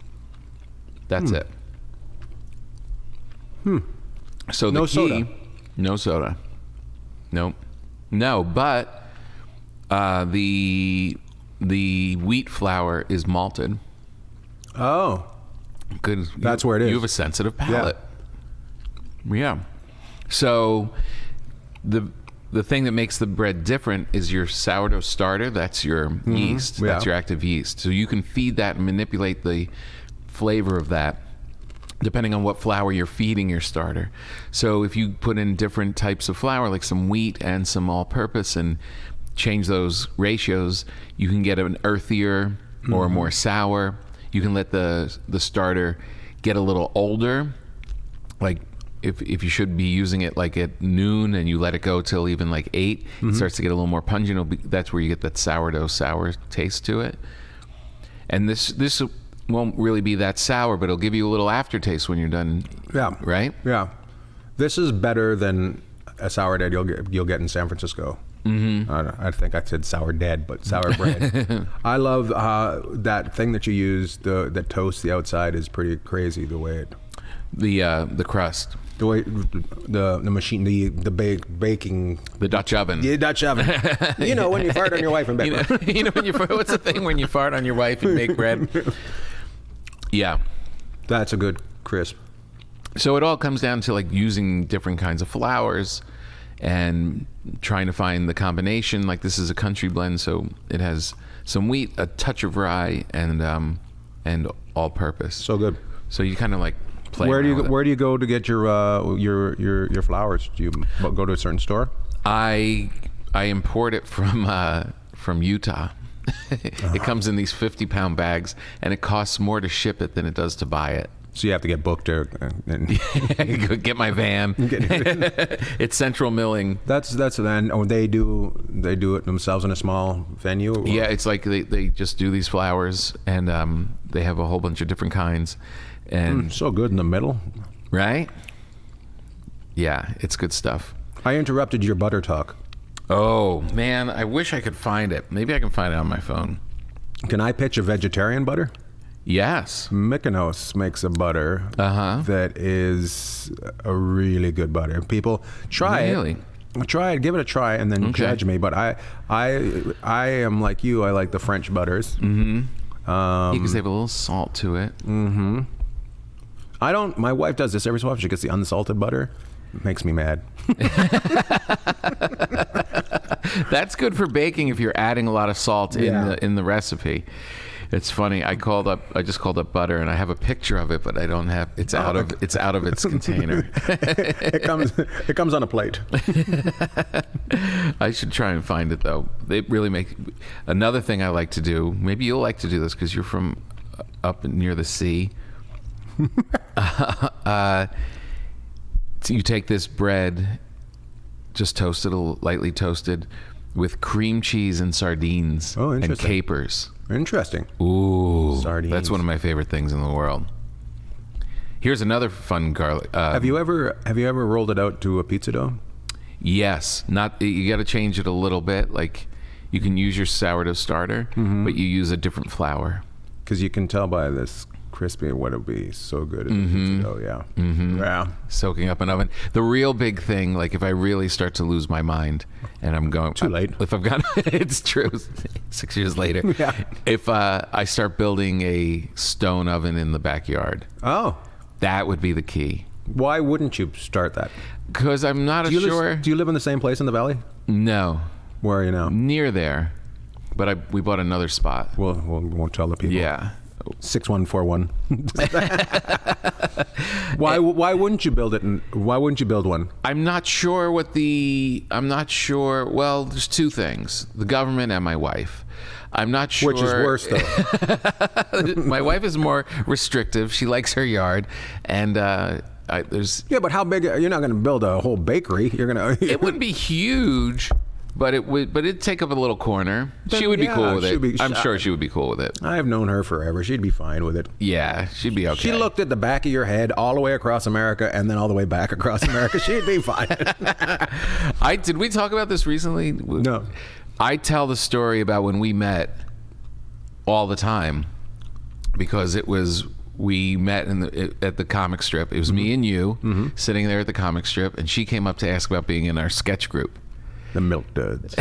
That's it. So the No key, soda. No soda. Nope. No, but the wheat flour is malted. Oh. Good. That's where it is. You have a sensitive palate. Yeah. So the thing that makes the bread different is your sourdough starter. That's your yeast. Yeah. That's your active yeast. So you can feed that and manipulate the flavor of that depending on what flour you're feeding your starter. So if you put in different types of flour, like some wheat and some all-purpose, and change those ratios, you can get an earthier or more sour. You can let the starter get a little older. Like if you should be using it like at noon and you let it go till even like 8, it starts to get a little more pungent. That's where you get that sourdough sour taste to it. And this won't really be that sour, but it'll give you a little aftertaste when you're done. Yeah. Right? Yeah. This is better than a sourdough you'll get in San Francisco. I think I said sour dead, but sour bread. I love that thing that you use, that toasts the outside is pretty crazy. The way it, the crust, the way the machine, the baking, the Dutch oven, the Dutch oven. You know when you fart on your wife and bake bread. You know when you what's the thing when you fart on your wife and bake bread? Yeah, that's a good crisp. So it all comes down to like using different kinds of flours and trying to find the combination. Like this is a country blend, so it has some wheat, a touch of rye, and all-purpose. So good. So you kind of like play. Where do around you go to get your flours? Do you go to a certain store? I import it from Utah. It comes in these 50-pound bags, and it costs more to ship it than it does to buy it. So you have to get booked or get my van. It's central milling. That's then. Oh, they do it themselves in a small venue. Or? Yeah, it's like they just do these flours, and they have a whole bunch of different kinds. And so good in the middle, right? Yeah, it's good stuff. I interrupted your butter talk. Oh man, I wish I could find it. Maybe I can find it on my phone. Can I pitch a vegetarian butter? Yes. Mykonos makes a butter that is a really good butter. People try it. Try it, give it a try, and then judge me. But I am like you. I like the French butters. Because they have a little salt to it. I don't. My wife does this every so often. She gets the unsalted butter. It makes me mad. That's good for baking if you're adding a lot of salt in the recipe. It's funny. I just called up butter, and I have a picture of it, but I don't have. It's out of its container. It comes on a plate. I should try and find it though. They really make. Another thing I like to do. Maybe you'll like to do this because you're from up near the sea. So you take this bread, just toasted, lightly toasted, with cream cheese and sardines and capers. Interesting. Ooh, sardines. That's one of my favorite things in the world. Here's another fun garlic. Have you ever rolled it out to a pizza dough? Yes. You got to change it a little bit. Like you can use your sourdough starter, but you use a different flour. Because you can tell by this crispy what it'll be so good in the pizza dough. Yeah. Soaking up an oven. The real big thing, like if I really start to lose my mind and I'm going too late. If I've got it's true 6 years later. Yeah. If I start building a stone oven in the backyard. Oh. That would be the key. Why wouldn't you start that? Because I'm not sure. Do you live in the same place in the valley? No. Where are you now? Near there. But we bought another spot. We won't tell the people. Yeah. 6141. Why wouldn't you build it? Why wouldn't you build one? I'm not sure. Well, there's two things: the government and my wife. I'm not sure. Which is worse, though? My wife is more restrictive. She likes her yard, and there's. Yeah, but how big? You're not going to build a whole bakery. You're going to. It wouldn't be huge. But it'd take up a little corner. She would be cool with it. I'm sure she would be cool with it. I've known her forever. She'd be fine with it. Yeah, she'd be okay. She looked at the back of your head all the way across America and then all the way back across America. She'd be fine. Did we talk about this recently? No. I tell the story about when we met all the time because we met at the comic strip. It was me and you sitting there at the comic strip, and she came up to ask about being in our sketch group. The Milk Duds.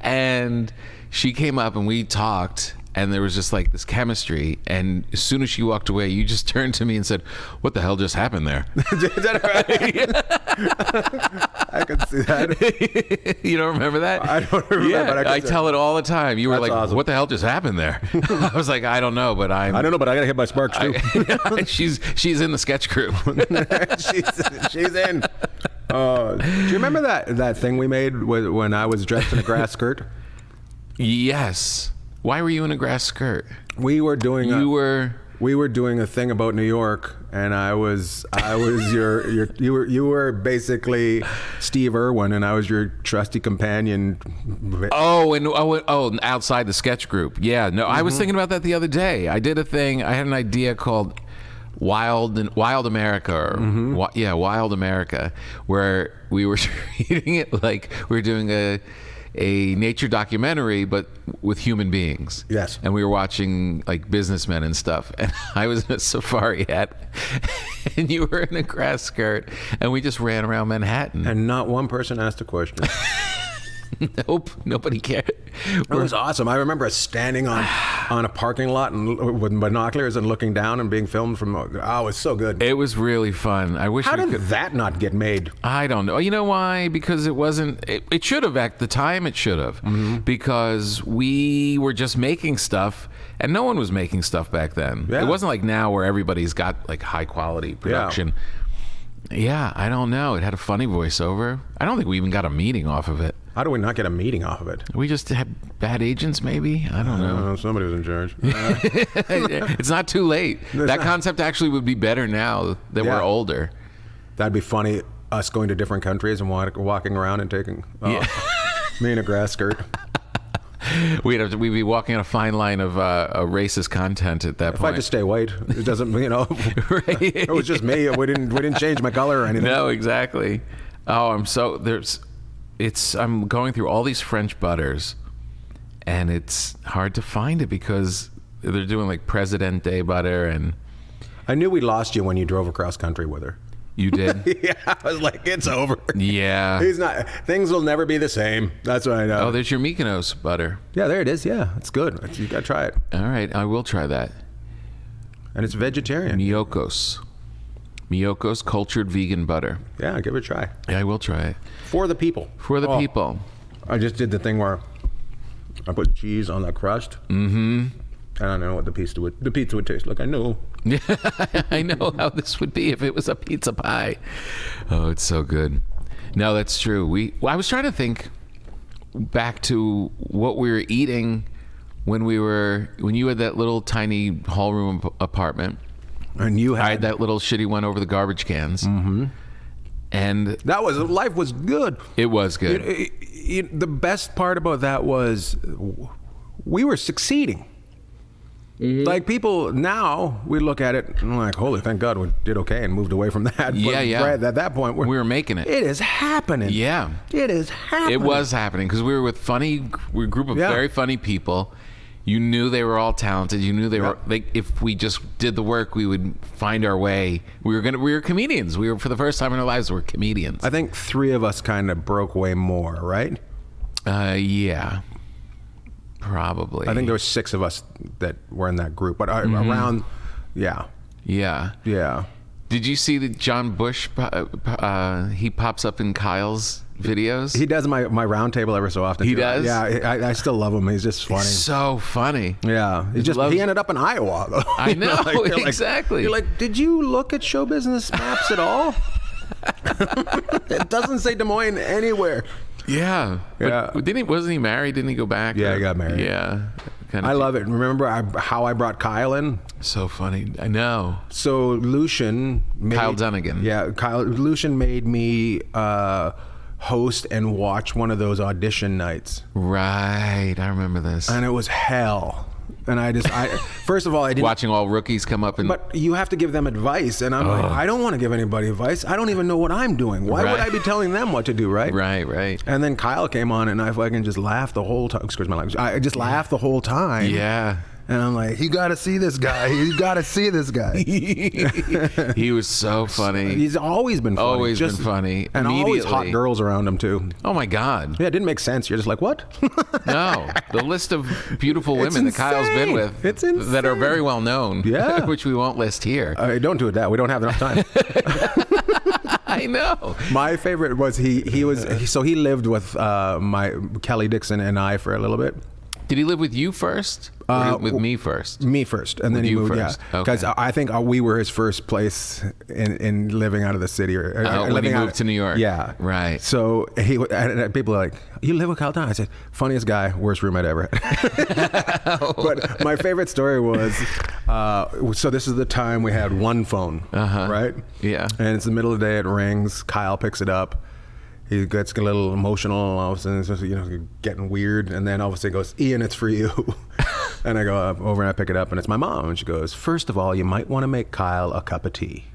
And she came up and we talked, and there was just like this chemistry, and as soon as she walked away, you just turned to me and said, "What the hell just happened there?" Is that right? I can see that. You don't remember that? I don't remember that, but I tell it all the time. You were like, awesome. "What the hell just happened there?" I was like, "I don't know, but I don't know, but I gotta hit my sparks too." She's in the sketch group. she's in. Do you remember that thing we made when I was dressed in a grass skirt? Yes. Why were you in a grass skirt? We were doing a thing about New York, and I was you were basically Steve Irwin, and I was your trusty companion. Outside the sketch group. Yeah. No, I was thinking about that the other day. I did a thing. I had an idea called Wild America, Wild America, where we were treating it like we were doing a nature documentary, but with human beings. Yes. And we were watching like businessmen and stuff. And I was in a safari hat, and you were in a grass skirt, and we just ran around Manhattan. And not one person asked a question. Nope, nobody cared. It was awesome. I remember us standing on a parking lot and with binoculars and looking down and being filmed from. Oh, it was so good. It was really fun. I wish. How did that not get made? I don't know. You know why? Because it wasn't. It should have at the time. It should have because we were just making stuff, and no one was making stuff back then. Yeah. It wasn't like now where everybody's got like high quality production. Yeah, I don't know. It had a funny voiceover. I don't think we even got a meeting off of it. How do we not get a meeting off of it? We just had bad agents, maybe? I don't know. Somebody was in charge. It's not too late. That concept actually would be better now that we're older. That'd be funny, us going to different countries and walking around and taking me in a grass skirt. We'd be walking on a fine line of racist content at that point. If I just stay white, it doesn't, Right. It was just me. We didn't change my color or anything. No, exactly. Oh, I'm going through all these French butters, and it's hard to find it because they're doing like President butter, and I knew we lost you when you drove across country with her. You did? Yeah, I was like, it's over. Yeah. Things will never be the same. That's what I know. Oh, there's your Mykonos butter. Yeah, there it is. Yeah, it's good. You got to try it. All right, I will try that. And it's vegetarian. Myokos. Miyoko's cultured vegan butter. Yeah, give it a try. Yeah, I will try it. For the people. For the people. I just did the thing where I put cheese on the crust. Mm-hmm. I don't know what the pizza would taste like. I know. Yeah, I know how this would be if it was a pizza pie. Oh, it's so good. No, that's true. I was trying to think back to what we were eating when you had that little tiny hall room apartment. And I had that little shitty one over the garbage cans. Mm-hmm. And life was good. It was good. The best part about that was we were succeeding. Mm-hmm. Like people now, we look at it and we're like, holy, thank God we did okay and moved away from that. Yeah, but Brad, at that point, we were making it. It is happening. Yeah. It is happening. It was happening because we were a group of very funny people. You knew they were all talented. You knew they were like, if we just did the work, we would find our way. We were comedians. We were, for the first time in our lives, we're comedians. I think 3 of us kind of broke way more, right? Yeah. Probably. I think there were 6 of us that were in that group, but around, yeah. Did you see that John Bush? He pops up in Kyle's videos. He does my round table every so often. He does. Yeah, I still love him. He's just funny. He's so funny. Yeah, he ended up in Iowa, though. I know, exactly. You're like, did you look at show business maps at all? It doesn't say Des Moines anywhere. Yeah. But wasn't he married? Didn't he go back? Yeah, he got married. Yeah. I love it. Remember how I brought Kyle in? So funny. I know. So Lucian Kyle Dunnigan. Yeah, Lucian made me host and watch one of those audition nights. Right. I remember this. And it was hell. And first of all, I didn't. Watching all rookies come up and. But you have to give them advice. And I'm like, I don't want to give anybody advice. I don't even know what I'm doing. Why would I be telling them what to do, right? Right. And then Kyle came on and I fucking just laughed the whole time. Excuse my language. I just laughed the whole time. Yeah. And I'm like, you got to see this guy. You got to see this guy. He was so funny. He's always been funny. Always been funny. And always hot girls around him, too. Oh, my God. Yeah, it didn't make sense. You're just like, what? No. The list of beautiful women that Kyle's been with that are very well known, which we won't list here. Don't do that. We don't have enough time. I know. My favorite was he lived with my Kelly Dixon and I for a little bit. Did he live with you first? With me first? Me first, and then he moved. First. Yeah, because I think we were his first place in living out of the city, when he moved to New York. Yeah, right. So people are like, "You live with Kyle Dunn?" I said, "Funniest guy, worst roommate ever." But my favorite story was, so this is the time we had one phone, right? Yeah, and it's the middle of the day. It rings. Kyle picks it up. He gets a little emotional, and all of a sudden, getting weird. And then all of a sudden, he goes, "Ian, it's for you." And I go over and I pick it up, and it's my mom. And she goes, "First of all, you might want to make Kyle a cup of tea."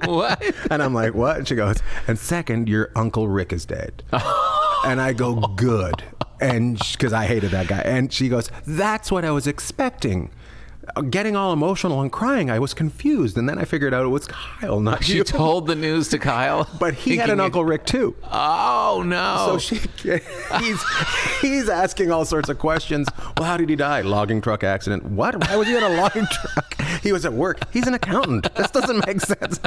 What? And I'm like, "What?" And she goes, "And second, your Uncle Rick is dead." And I go, "Good." And because I hated that guy. And she goes, "That's what I was expecting." Getting all emotional and crying, I was confused, and then I figured out it was Kyle, not you. She told the news to Kyle, but he had an Uncle Rick too. Oh no! So he's asking all sorts of questions. Well, how did he die? Logging truck accident. What? Why was he in a logging truck? He was at work. He's an accountant. This doesn't make sense.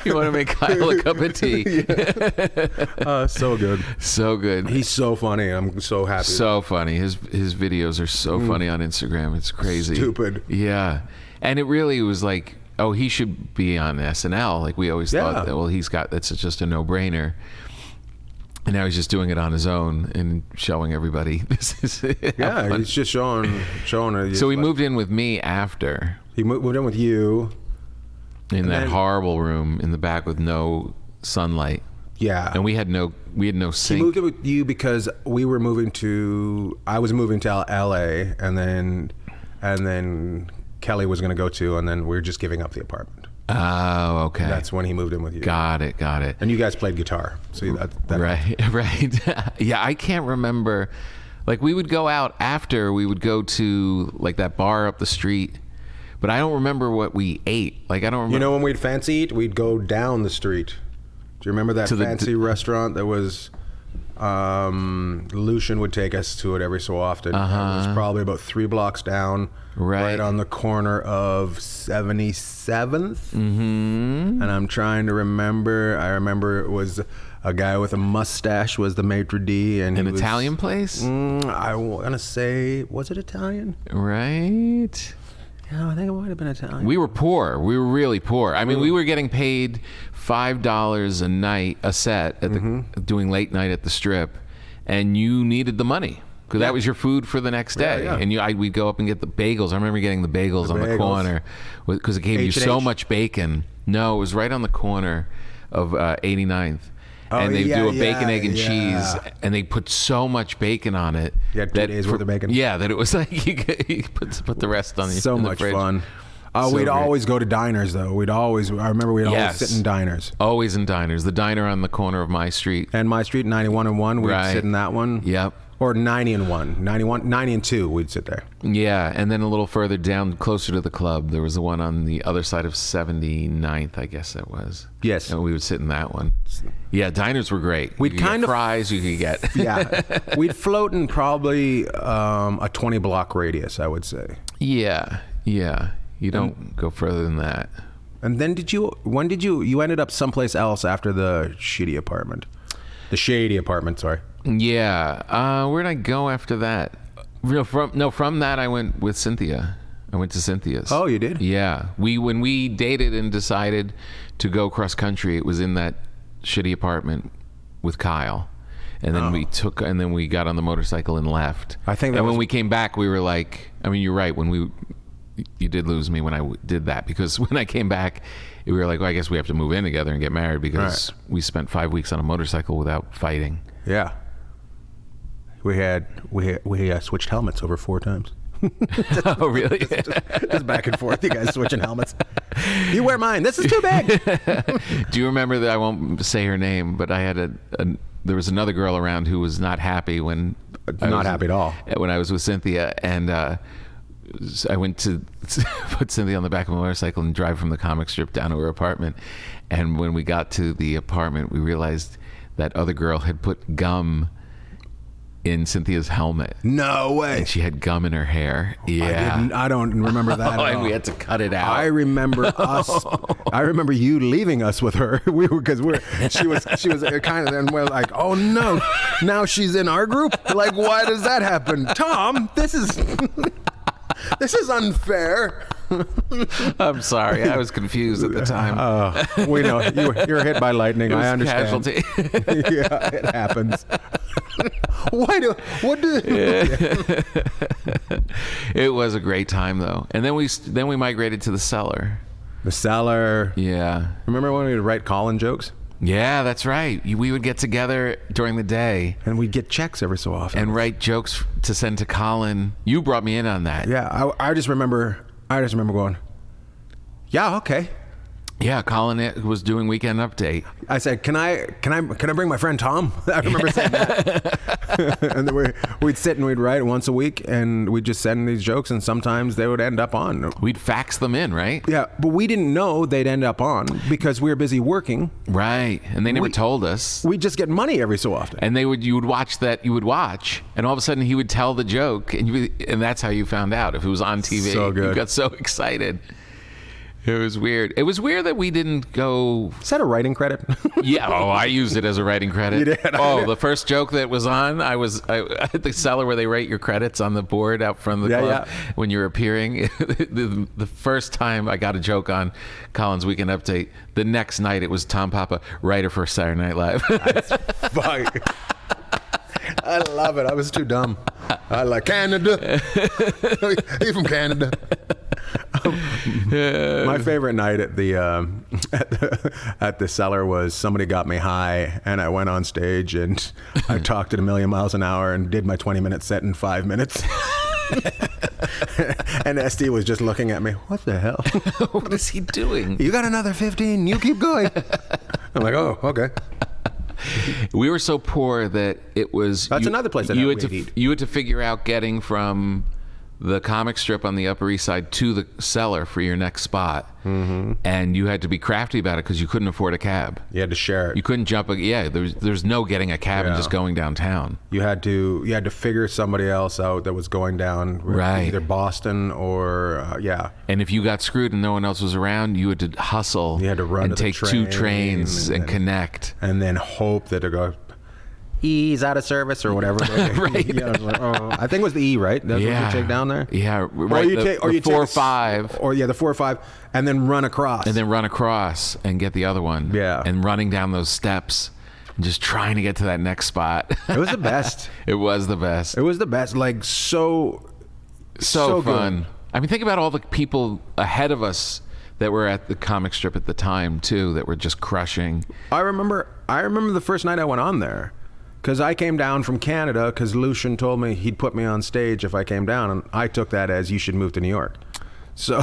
You want to make Kyle a cup of tea? So good. So good. He's so funny. I'm so happy. So funny. His videos are so funny on Instagram. It's crazy. Stupid. Yeah. And it really was like, oh, he should be on SNL. Like we always thought that, well, that's just a no-brainer. And now he's just doing it on his own and showing everybody this is he's just showing her. So he moved in with me after. He moved in with you. In that horrible room in the back with no sunlight. Yeah. And we had no sink. He moved in with you because I was moving to LA, and then Kelly was going to go too, and then we were just giving up the apartment. Oh, okay. That's when he moved in with you. Got it. And you guys played guitar. So that right. Yeah, I can't remember. Like we would go out after, we would go to like that bar up the street. But I don't remember what we ate. Like I don't remember. You know when we'd fancy eat, we'd go down the street. Do you remember that fancy restaurant that was Lucian would take us to it every so often. It was probably about 3 blocks down, right on the corner of 77th. And I'm trying to remember. I remember it was a guy with a mustache was the maitre d', and An Italian place? I want to say, was it Italian? Right. Yeah, I think it might have been Italian. We were poor. We were really poor. I mean, we were getting paid $5 a night, a set, at the, doing late night at the Strip, and you needed the money because that was your food for the next day. Yeah. And we'd go up and get the bagels. I remember getting the bagels on the corner because it gave you so much bacon. No, it was right on the corner of 89th. And they do a bacon, egg, and cheese, and they put so much bacon on it. You had 2 days worth of bacon. Yeah, that it was like you put the rest on the So much fridge. fun. So we'd great. always go to diners, though. I remember we'd always sit in diners. Always in diners. The diner on the corner of my street. And my street, 91 and 1, we'd sit in that one. Yep. Or 90 and 1. 90 and 2, we'd sit there. Yeah, and then a little further down, closer to the club, there was the one on the other side of 79th, I guess that was. Yes. And we would sit in that one. Yeah, diners were great. We'd you could kind get of fries you could get. Yeah. We'd float in probably a 20 block radius, I would say. Yeah. You don't go further than that. And then you ended up someplace else after the shady apartment? The shady apartment, sorry. Yeah. Where'd I go after that? From that I went with Cynthia. I went to Cynthia's. Oh, you did? Yeah. When we dated and decided to go cross country, it was in that shitty apartment with Kyle. And then we got on the motorcycle and left. I think that and was... when we came back, we were like, I mean, you're right. You did lose me when I did that, because when I came back, we were like, well, I guess we have to move in together and get married because we spent 5 weeks on a motorcycle without fighting. Yeah. We switched helmets over 4 times. Oh, really? just back and forth. You guys switching helmets. You wear mine. This is too big. Do you remember that? I won't say her name, but I had there was another girl around who was not happy when happy at all when I was with Cynthia, and I went to put Cynthia on the back of a motorcycle and drive from the comic strip down to her apartment. And when we got to the apartment, we realized that other girl had put gum in Cynthia's helmet. No way. And she had gum in her hair. Yeah. I don't remember that at all. And we had to cut it out. I remember I remember you leaving us with her. She was kind of, and we're like, oh no, now she's in our group? Like, why does that happen? Tom, this is unfair. I'm sorry. I was confused at the time. We know. You were hit by lightning. It was I understand. casualty. Yeah, it happens. It was a great time, though. And then we migrated to the cellar. The cellar. Yeah. Remember when we would write Colin jokes? Yeah, that's right. We would get together during the day. And we'd get checks every so often. And write jokes to send to Colin. You brought me in on that. Yeah, I just remember going, yeah, okay. Yeah, Colin was doing Weekend Update. I said, can I bring my friend Tom? I remember saying that. And then we'd sit and we'd write once a week, and we'd just send these jokes, and sometimes they would end up on. We'd fax them in, right? Yeah, but we didn't know they'd end up on because we were busy working. Right, and they never told us. We'd just get money every so often. And you would watch, and all of a sudden he would tell the joke, and that's how you found out if it was on TV. So good. You got so excited. It was weird. It was weird that we didn't go. Is that a writing credit? Yeah. Oh, I used it as a writing credit. You did? The first joke that was on, I at the cellar where they write your credits on the board out front of the club when you're appearing. The first time I got a joke on Colin's Weekend Update, the next night it was Tom Papa, writer for Saturday Night Live. Fuck. I love it. I was too dumb. I like Canada. He's from Canada. My favorite night at the cellar was somebody got me high, and I went on stage and I talked at 1,000,000 miles an hour and did my 20-minute set in 5 minutes. And SD was just looking at me. What the hell? What is he doing? You got another 15. You keep going. I'm like, oh, okay. We were so poor that it was. That's another place that you we had to figure out getting from the comic strip on the Upper East Side to the cellar for your next spot, and you had to be crafty about it because you couldn't afford a cab. You had to share it. You couldn't jump. There's no getting a cab and just going downtown. You had to figure somebody else out that was going down, Right. either Boston or And if you got screwed and no one else was around, you had to hustle. You had to run and to the take 2 train trains and connect. and then hope that it go. E's out of service or whatever. Right. Yeah, I was like, I think it was the E, right? That's what you take down there. Yeah, right. The 4 or 5. Or the 4 or 5, and then run across. And then run across and get the other one. Yeah. And running down those steps and just trying to get to that next spot. It was the best. It was the best. It was the best. Like so fun. good. I mean, think about all the people ahead of us that were at the comic strip at the time too, that were just crushing. I remember the first night I went on there. Because I came down from Canada because Lucian told me he'd put me on stage if I came down, and I took that as you should move to New York. So,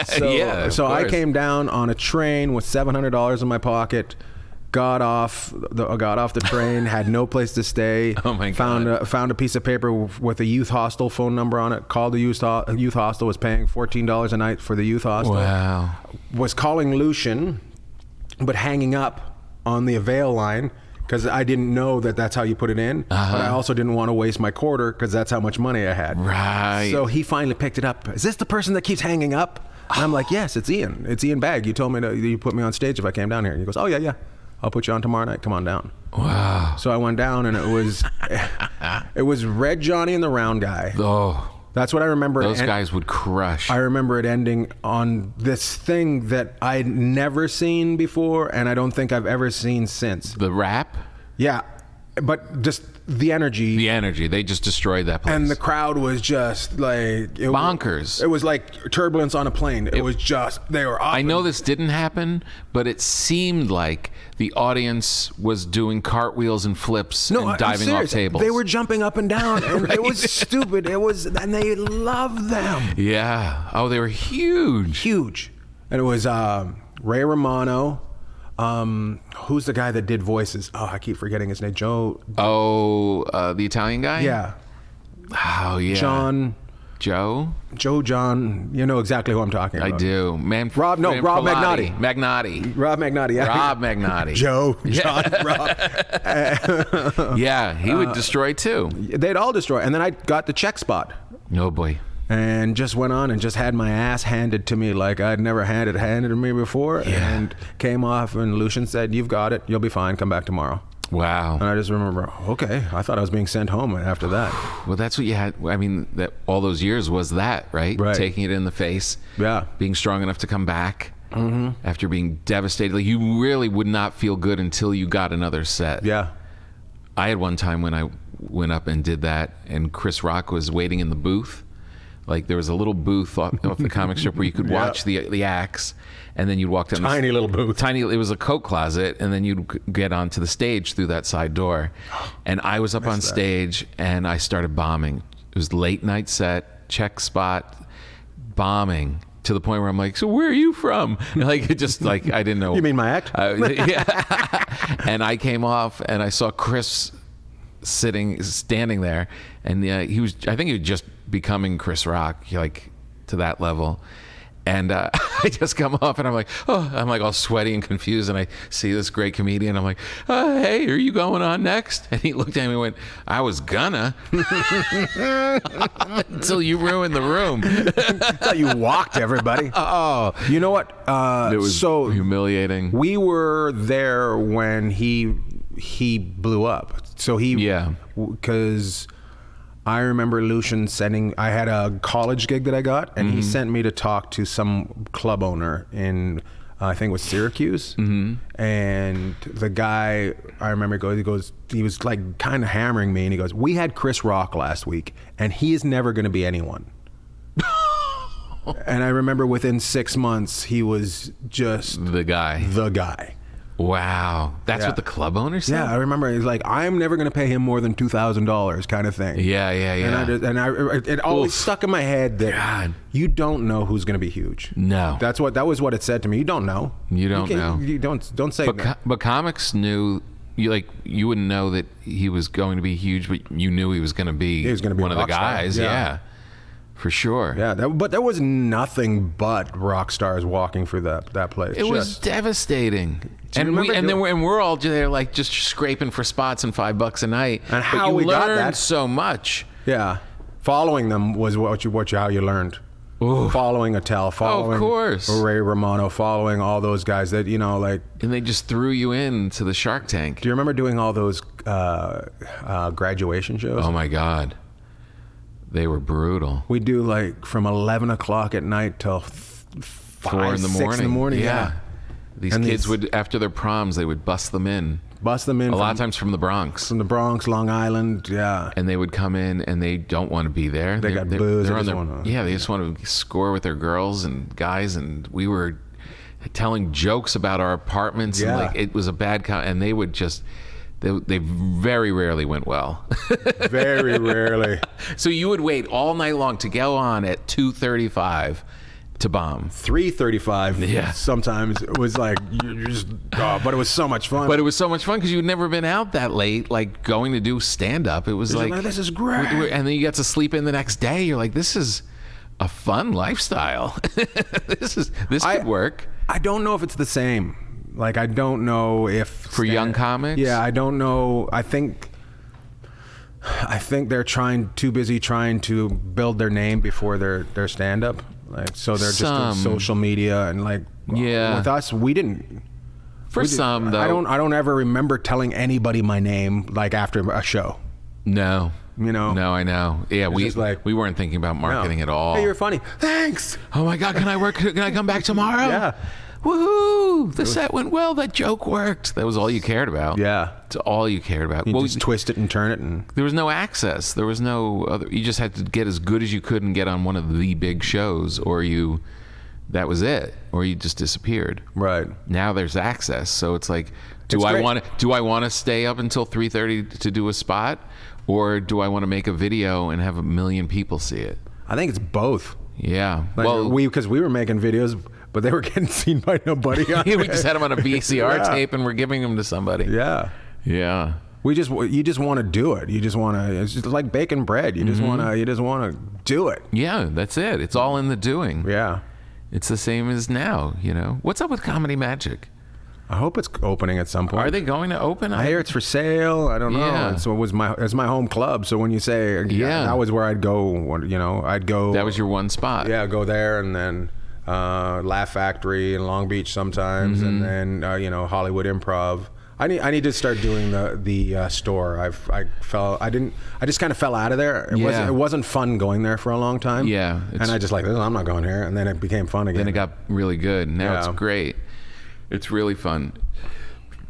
so I came down on a train with $700 in my pocket, got off the train, had no place to stay. Oh my God. Found a piece of paper with a youth hostel phone number on it. Called the youth hostel. Was paying $14 a night for the youth hostel. Wow. Was calling Lucian, but hanging up on the Avail line. Because I didn't know that's how you put it in. But I also didn't want to waste my quarter because that's how much money I had. Right. So he finally picked it up. Is this the person that keeps hanging up? And I'm like, yes, it's Ian. It's Ian Bagg. You told me you put me on stage if I came down here. And he goes, oh, yeah. I'll put you on tomorrow night. Come on down. Wow. So I went down, and it was Red Johnny and the Round Guy. Oh. That's what I remember. Those guys would crush. I remember it ending on this thing that I'd never seen before, and I don't think I've ever seen since. The rap? Yeah, but just the energy. The energy. They just destroyed that place. And the crowd was just like... bonkers. It was like turbulence on a plane. It was just... They were up. I know this didn't happen, but it seemed like the audience was doing cartwheels and flips and diving off tables. They were jumping up and down, and it was stupid. And they loved them. Yeah. Oh, they were huge. Huge. And it was Ray Romano. Who's the guy that did voices? Oh, I keep forgetting his name. Joe. Oh, the Italian guy? Yeah. Oh, yeah. John. Joe? John. You know exactly who I'm talking about. I do. Rob Magnotti. Magnotti. Rob Magnotti. Yeah. Rob Magnotti. Joe. John. Rob. Yeah, he would destroy too. They'd all destroy. And then I got the check spot. Oh, boy. And just went on and just had my ass handed to me like I'd never had it handed to me before. Yeah. And came off, and Lucian said, "You've got it. You'll be fine. Come back tomorrow." Wow. And I just remember, okay, I thought I was being sent home after that. Well, that's what you had. I mean, that all those years was that, right? Right. Taking it in the face. Yeah. Being strong enough to come back after being devastated. Like, you really would not feel good until you got another set. Yeah. I had one time when I went up and did that, and Chris Rock was waiting in the booth. Like, there was a little booth off the comic strip where you could watch the acts, and then you'd walk down Tiny little booth. It was a coat closet, and then you'd get onto the stage through that side door. And I was up on stage, and I started bombing. It was late night set, check spot, bombing, to the point where I'm like, so where are you from? And like, it just like, I didn't know. You mean my act? Yeah. And I came off, and I saw Chris standing there, and I think he was just becoming Chris Rock, like, to that level. And I just come off, and I'm like all sweaty and confused, and I see this great comedian. I'm like, hey, are you going on next? And he looked at me and went, I was gonna. Until you ruined the room. I thought you walked everybody. Oh, you know what? It was so humiliating. We were there when he blew up. So because I remember Lucian I had a college gig that I got, and he sent me to talk to some club owner in, I think it was Syracuse. And the guy, I remember he was like kind of hammering me, and he goes, we had Chris Rock last week, and he is never going to be anyone. And I remember within 6 months, he was just the guy. Wow. That's what the club owner said? Yeah, I remember he's like, I'm never going to pay him more than $2,000 kind of thing. Yeah. It always stuck in my head that you don't know who's going to be huge. No. That was what it said to me. You don't know. You don't know. You don't say that. But comics knew you wouldn't know that he was going to be huge, but you knew he was going to be one of the guys. Yeah. For sure. Yeah, but there was nothing but rock stars walking through that place. It was devastating. And we're all there like just scraping for spots and $5 a night. And how we got that so much. Yeah, following them was how you learned. Ooh. Following Attell, following of course. Ray Romano, following all those guys that and they just threw you into the Shark Tank. Do you remember doing all those graduation shows? Oh my God. They were brutal. We do like from 11 o'clock at night till 4 in the morning. 6 in the morning. Yeah. These kids would, after their proms, they would bust them in. A lot of times from the Bronx. From the Bronx, Long Island, yeah. And they would come in and they don't want to be there. They got booze. They just want to score with their girls and guys. And we were telling jokes about our apartments. Yeah. And like it was a bad and they would just... They very rarely went well. Very rarely. So you would wait all night long to go on at 2:35 to bomb. 3:35. Yeah. Sometimes it was like you're just. Oh, but it was so much fun. But it was so much fun because you'd never been out that late, like going to do stand up. It was like this is great. And then you got to sleep in the next day. You're like, this is a fun lifestyle. this could work. I don't know if it's the same. Like, I don't know if... For young comics? Yeah, I don't know. I think they're too busy trying to build their name before their stand-up. Like, so they're just doing social media and like... Yeah. With us, we didn't... Some, though. I don't ever remember telling anybody my name, like, after a show. No. No, I know. Yeah, we weren't thinking about marketing at all. Hey, you're funny. Thanks. Oh, my God, can I come back tomorrow? Yeah. Woohoo! The set went well. That joke worked. That was all you cared about. Yeah. It's all you cared about. You just twist it and turn it. And there was no access. There was no other. You just had to get as good as you could and get on one of the big shows, or that was it, or you just disappeared. Right. Now there's access, so it's like, do I want to stay up until 3:30 to do a spot, or do I want to make a video and have 1 million people see it? I think it's both. Yeah. Like, because we were making videos, but they were getting seen by nobody. We just had them on a VCR tape and we're giving them to somebody. Yeah. Yeah. You just want to do it. You just want to. It's just like baking bread. You just want to do it. Yeah, that's it. It's all in the doing. Yeah. It's the same as now. What's up with Comedy Magic? I hope it's opening at some point. Are they going to open? I hear it's for sale. I don't know. Yeah. So it's my home club. So when you say that was where I'd go. I'd go. That was your one spot. Yeah, go there and then. Laugh Factory in Long Beach sometimes, and then Hollywood Improv. I need to start doing the store. I just kind of fell out of there. It wasn't fun going there for a long time. Yeah, and I just I'm not going here, and then it became fun again. Then it got really good. Now it's great. It's really fun.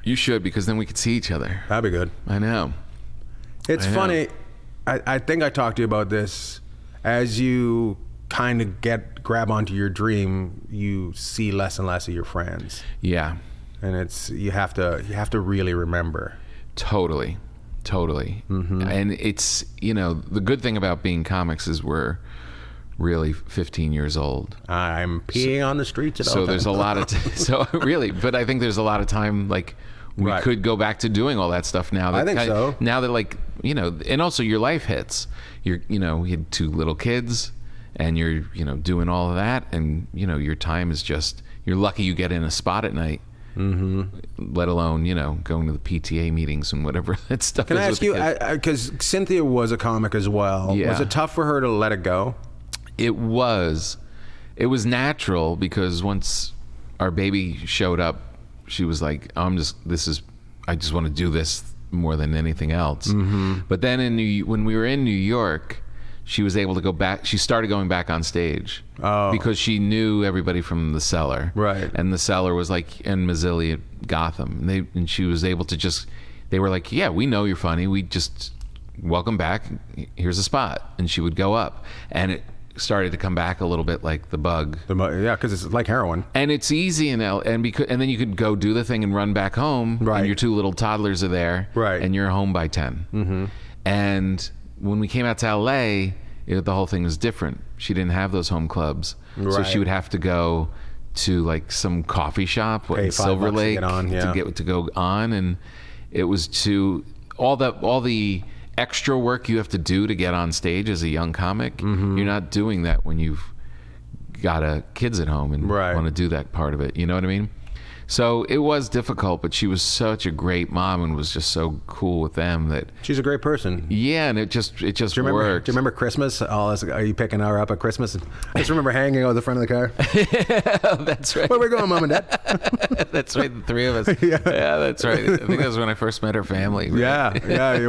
You should, because then we could see each other. That'd be good. I know. It's funny. I think I talked to you about this. As you kind of grab onto your dream, you see less and less of your friends. Yeah. And you have to really remember. Totally. Mm-hmm. And it's, the good thing about being comics is we're really 15 years old. I'm peeing on the streets at all So there's a lot of but I think there's a lot of time, like, we could go back to doing all that stuff now. I think so. Now that, like, and also your life hits. You had 2 little kids, and you're, doing all of that, and, your time is just, you're lucky you get in a spot at night. Mm-hmm. Let alone, going to the PTA meetings and whatever that stuff is. Can I ask you, because Cynthia was a comic as well. Yeah. Was it tough for her to let it go? It was natural, because once our baby showed up, she was like, I just want to do this more than anything else. Mm-hmm. But then when we were in New York, she was able to go back. She started going back on stage because she knew everybody from the Cellar. Right. And the Cellar was like in Mazzilli at Gotham. And she was able to they were like, yeah, we know you're funny. We just welcome back. Here's a spot. And she would go up. And it started to come back a little bit like the bug. Yeah, because it's like heroin. And it's easy and then you could go do the thing and run back home. Right. And your 2 little toddlers are there. Right. And you're home by 10. Mm-hmm. And when we came out to LA, the whole thing was different. She didn't have those home clubs. Right. So she would have to go to like some coffee shop in Silver Lake to go on. And It was to all the extra work you have to do to get on stage as a young comic. Mm-hmm. You're not doing that when you've got kids at home and Right. want to do that part of it. You know what I mean? So it was difficult, but she was such a great mom and was just so cool with them that. She's a great person. Yeah, and it just Do you worked. remember Christmas? Are you picking her up at Christmas? I just remember hanging over the front of the car. That's right. Where we going, Mom and Dad? That's right, the three of us. Yeah. Yeah, that's right. I think that was when I first met her family. Right? Yeah.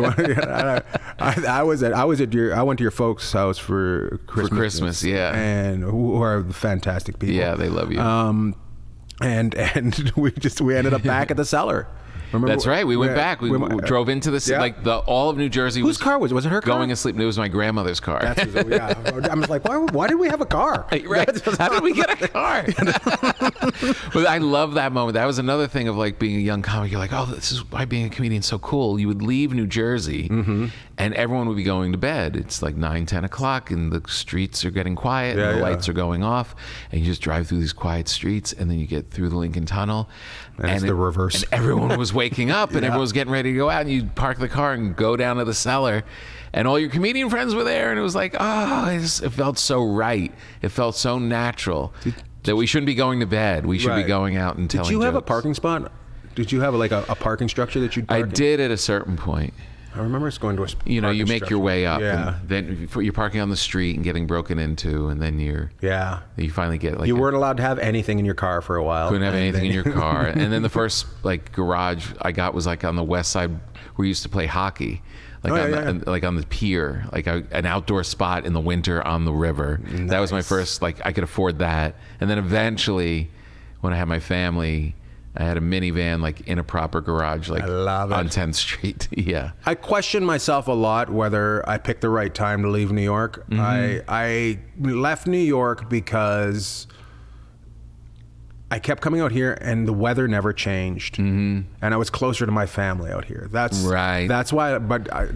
I went to your folks' house for Christmas. For Christmas, yeah. And who are fantastic people. Yeah, they love you. And we ended up back at the cellar. Remember, That's right. We went back. We drove into the Yeah. like all of New Jersey. Whose car was it? Was it her car? Going asleep. It was my grandmother's car. Yeah. I was like, why did we have a car? Right. How did we get a car? But I love that moment. That was another thing of like being a young comic. You're like, oh, this is why being a comedian is so cool. You would leave New Jersey and everyone would be going to bed. It's like 9, 10 o'clock and the streets are getting quiet and the lights are going off. And you just drive through these quiet streets and then you get through the Lincoln Tunnel. And it's the reverse. And everyone was waking up and everyone was getting ready to go out and you park the car and go down to the cellar and all your comedian friends were there and it was like, it felt so right. It felt so natural that we shouldn't be going to bed. We should be going out and telling jokes. Did you have a parking spot? Did you have a parking structure that you'd park I in? did at a certain point. I remember us going to a You parking make structure. your way up Yeah. and then you're parking on the street and getting broken into and then you finally get like you weren't allowed to have anything in your car for a while. couldn't have anything in your car. And then the first like garage I got was like on the west side where we used to play hockey. Like like on the pier, like an outdoor spot in the winter on the river. Nice. That was my first, like I could afford that. And then eventually when I had my family, I had a minivan like in a proper garage, like I love it. on 10th Street. Yeah. I question myself a lot whether I picked the right time to leave New York. I left New York because I kept coming out here and the weather never changed. And I was closer to my family out here. That's right. That's why,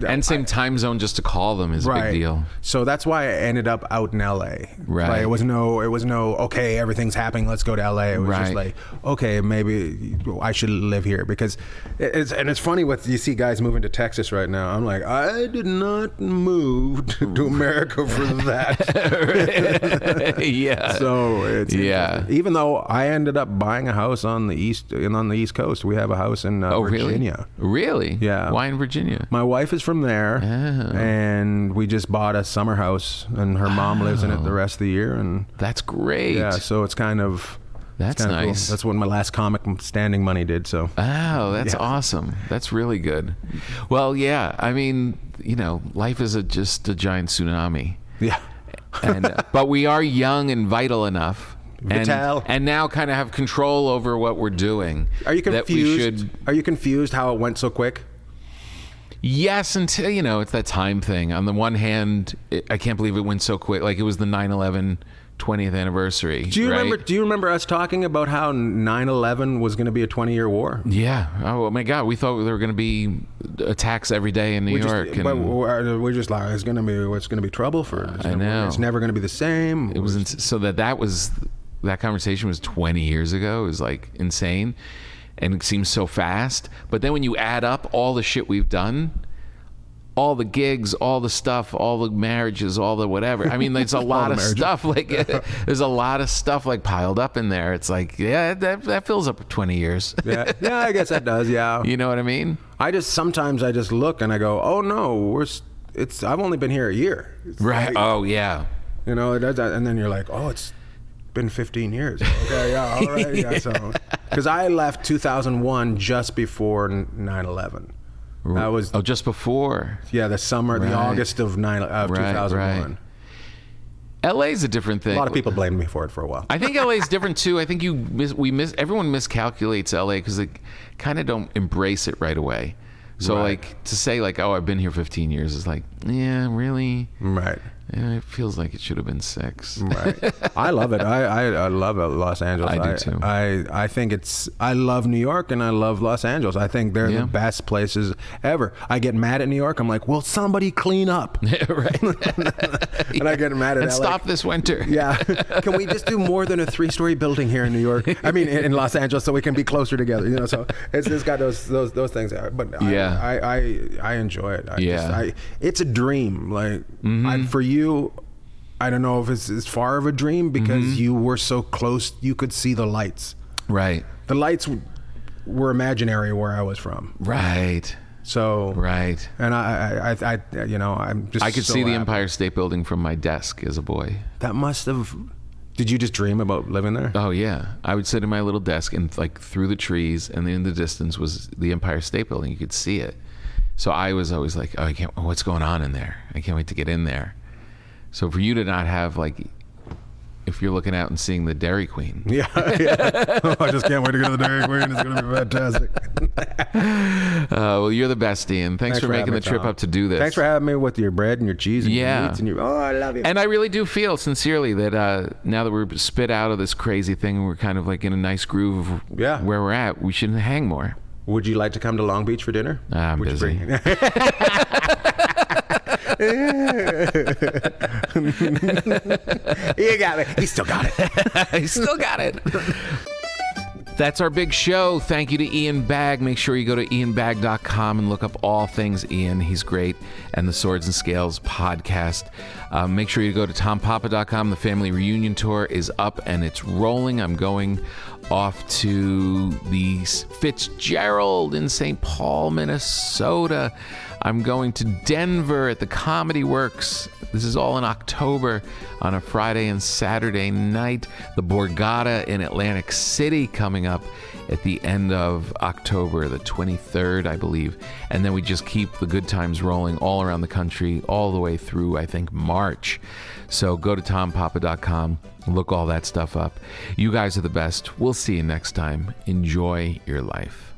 And same time zone just to call them is a big deal. So that's why I ended up out in LA. Right. Like, it was no, okay, everything's happening, let's go to LA. It was just Right. like, okay, maybe I should live here because it's funny you see guys moving to Texas right now. I'm like, I did not move to America for that. Yeah. So it's even though I ended up buying a house on the East Coast. We have a house in Virginia. Really? Yeah. Why in Virginia? My wife is from there, and we just bought a summer house, and her mom lives in it the rest of the year. And That's great. yeah, so it's kind of That's kinda nice. Cool. That's what my last comic standing money did. So Oh, that's awesome. That's really good. Well, yeah. I mean, life is just a giant tsunami. yeah, And but we are young and vital enough. Vital. And now kind of have control over what we're doing. are you that we confused? should- Are you confused how it went so quick? Yes, until, it's that time thing. On the one hand, I can't believe it went so quick. Like it was the 9/11 20th anniversary. Do you right? remember? Do you remember us talking about how 9/11 was going to be a 20-year war? Yeah. Oh my God. We thought there were going to be attacks every day in New York. But we're just like, it's going to be trouble for us. I know. It's never going to be the same. It was so that conversation was 20 years ago. It was like insane, and it seems so fast. But then when you add up all the shit we've done, all the gigs, all the stuff, all the marriages, all the whatever. I mean, there's a lot of stuff. Like there's a lot of stuff like piled up in there. It's like, yeah, that fills up 20 years. yeah, I guess that does. Yeah. You know what I mean? Sometimes I just look and I go, oh no, I've only been here a year. It's Right. like, Oh yeah. it does that, and then you're like, oh, it's been 15 years. Okay, yeah, all right, yeah. So, because I left 2001 just before 9/11. That was just before. the summer, the August of 2001. LA's a different thing. A lot of people blamed me for it for a while. I think LA's different too. I think everyone miscalculates LA because they kind of don't embrace it right away. So Right. like to say like, oh, I've been here 15 years is like, yeah, really? Right. Yeah, it feels like it should have been 6. Right. I love it. I love Los Angeles. I do too. I think I love New York and I love Los Angeles. I think they're the best places ever. I get mad at New York. I'm like, will somebody clean up? Right. And I get mad at And LA. stop this winter. Yeah. Can we just do more than a 3-story building here in New York? I mean, in Los Angeles, so we can be closer together. You know, so it's got those things. But I enjoy it. It's a dream. Like for you, I don't know if it's as far of a dream because you were so close, you could see the lights. Right. The lights were imaginary where I was from. Right. So. Right. And I you know, I'm just. I could so see the happy. Empire State Building from my desk as a boy. That must have. Did you just dream about living there? Oh yeah, I would sit at my little desk and like through the trees, and in the distance was the Empire State Building. You could see it. So I was always like, oh, what's going on in there? I can't wait to get in there. So for you to not have like, if you're looking out and seeing the Dairy Queen. Yeah. Oh, I just can't wait to go to the Dairy Queen. It's going to be fantastic. Well, you're the best, Ian. Thanks for making the trip up to do this. Thanks for having me with your bread and your cheese and your meats and your. Oh, I love you. And I really do feel sincerely that now that we're spit out of this crazy thing, we're kind of like in a nice groove of where we're at. We should hang more. Would you like to come to Long Beach for dinner? I'm busy. You got it. He still got it. He still got it. That's our big show. Thank you to Ian Bagg. Make sure you go to ianbagg.com and look up all things Ian. He's great. And the Swords and Scales podcast. Make sure you go to tompapa.com. The family reunion tour is up and it's rolling. I'm going off to the Fitzgerald in St. Paul, Minnesota. I'm going to Denver at the Comedy Works. This is all in October on a Friday and Saturday night. The Borgata in Atlantic City coming up at the end of October, the 23rd, I believe. And then we just keep the good times rolling all around the country, all the way through, I think, March. So go to tompapa.com, look all that stuff up. You guys are the best. We'll see you next time. Enjoy your life.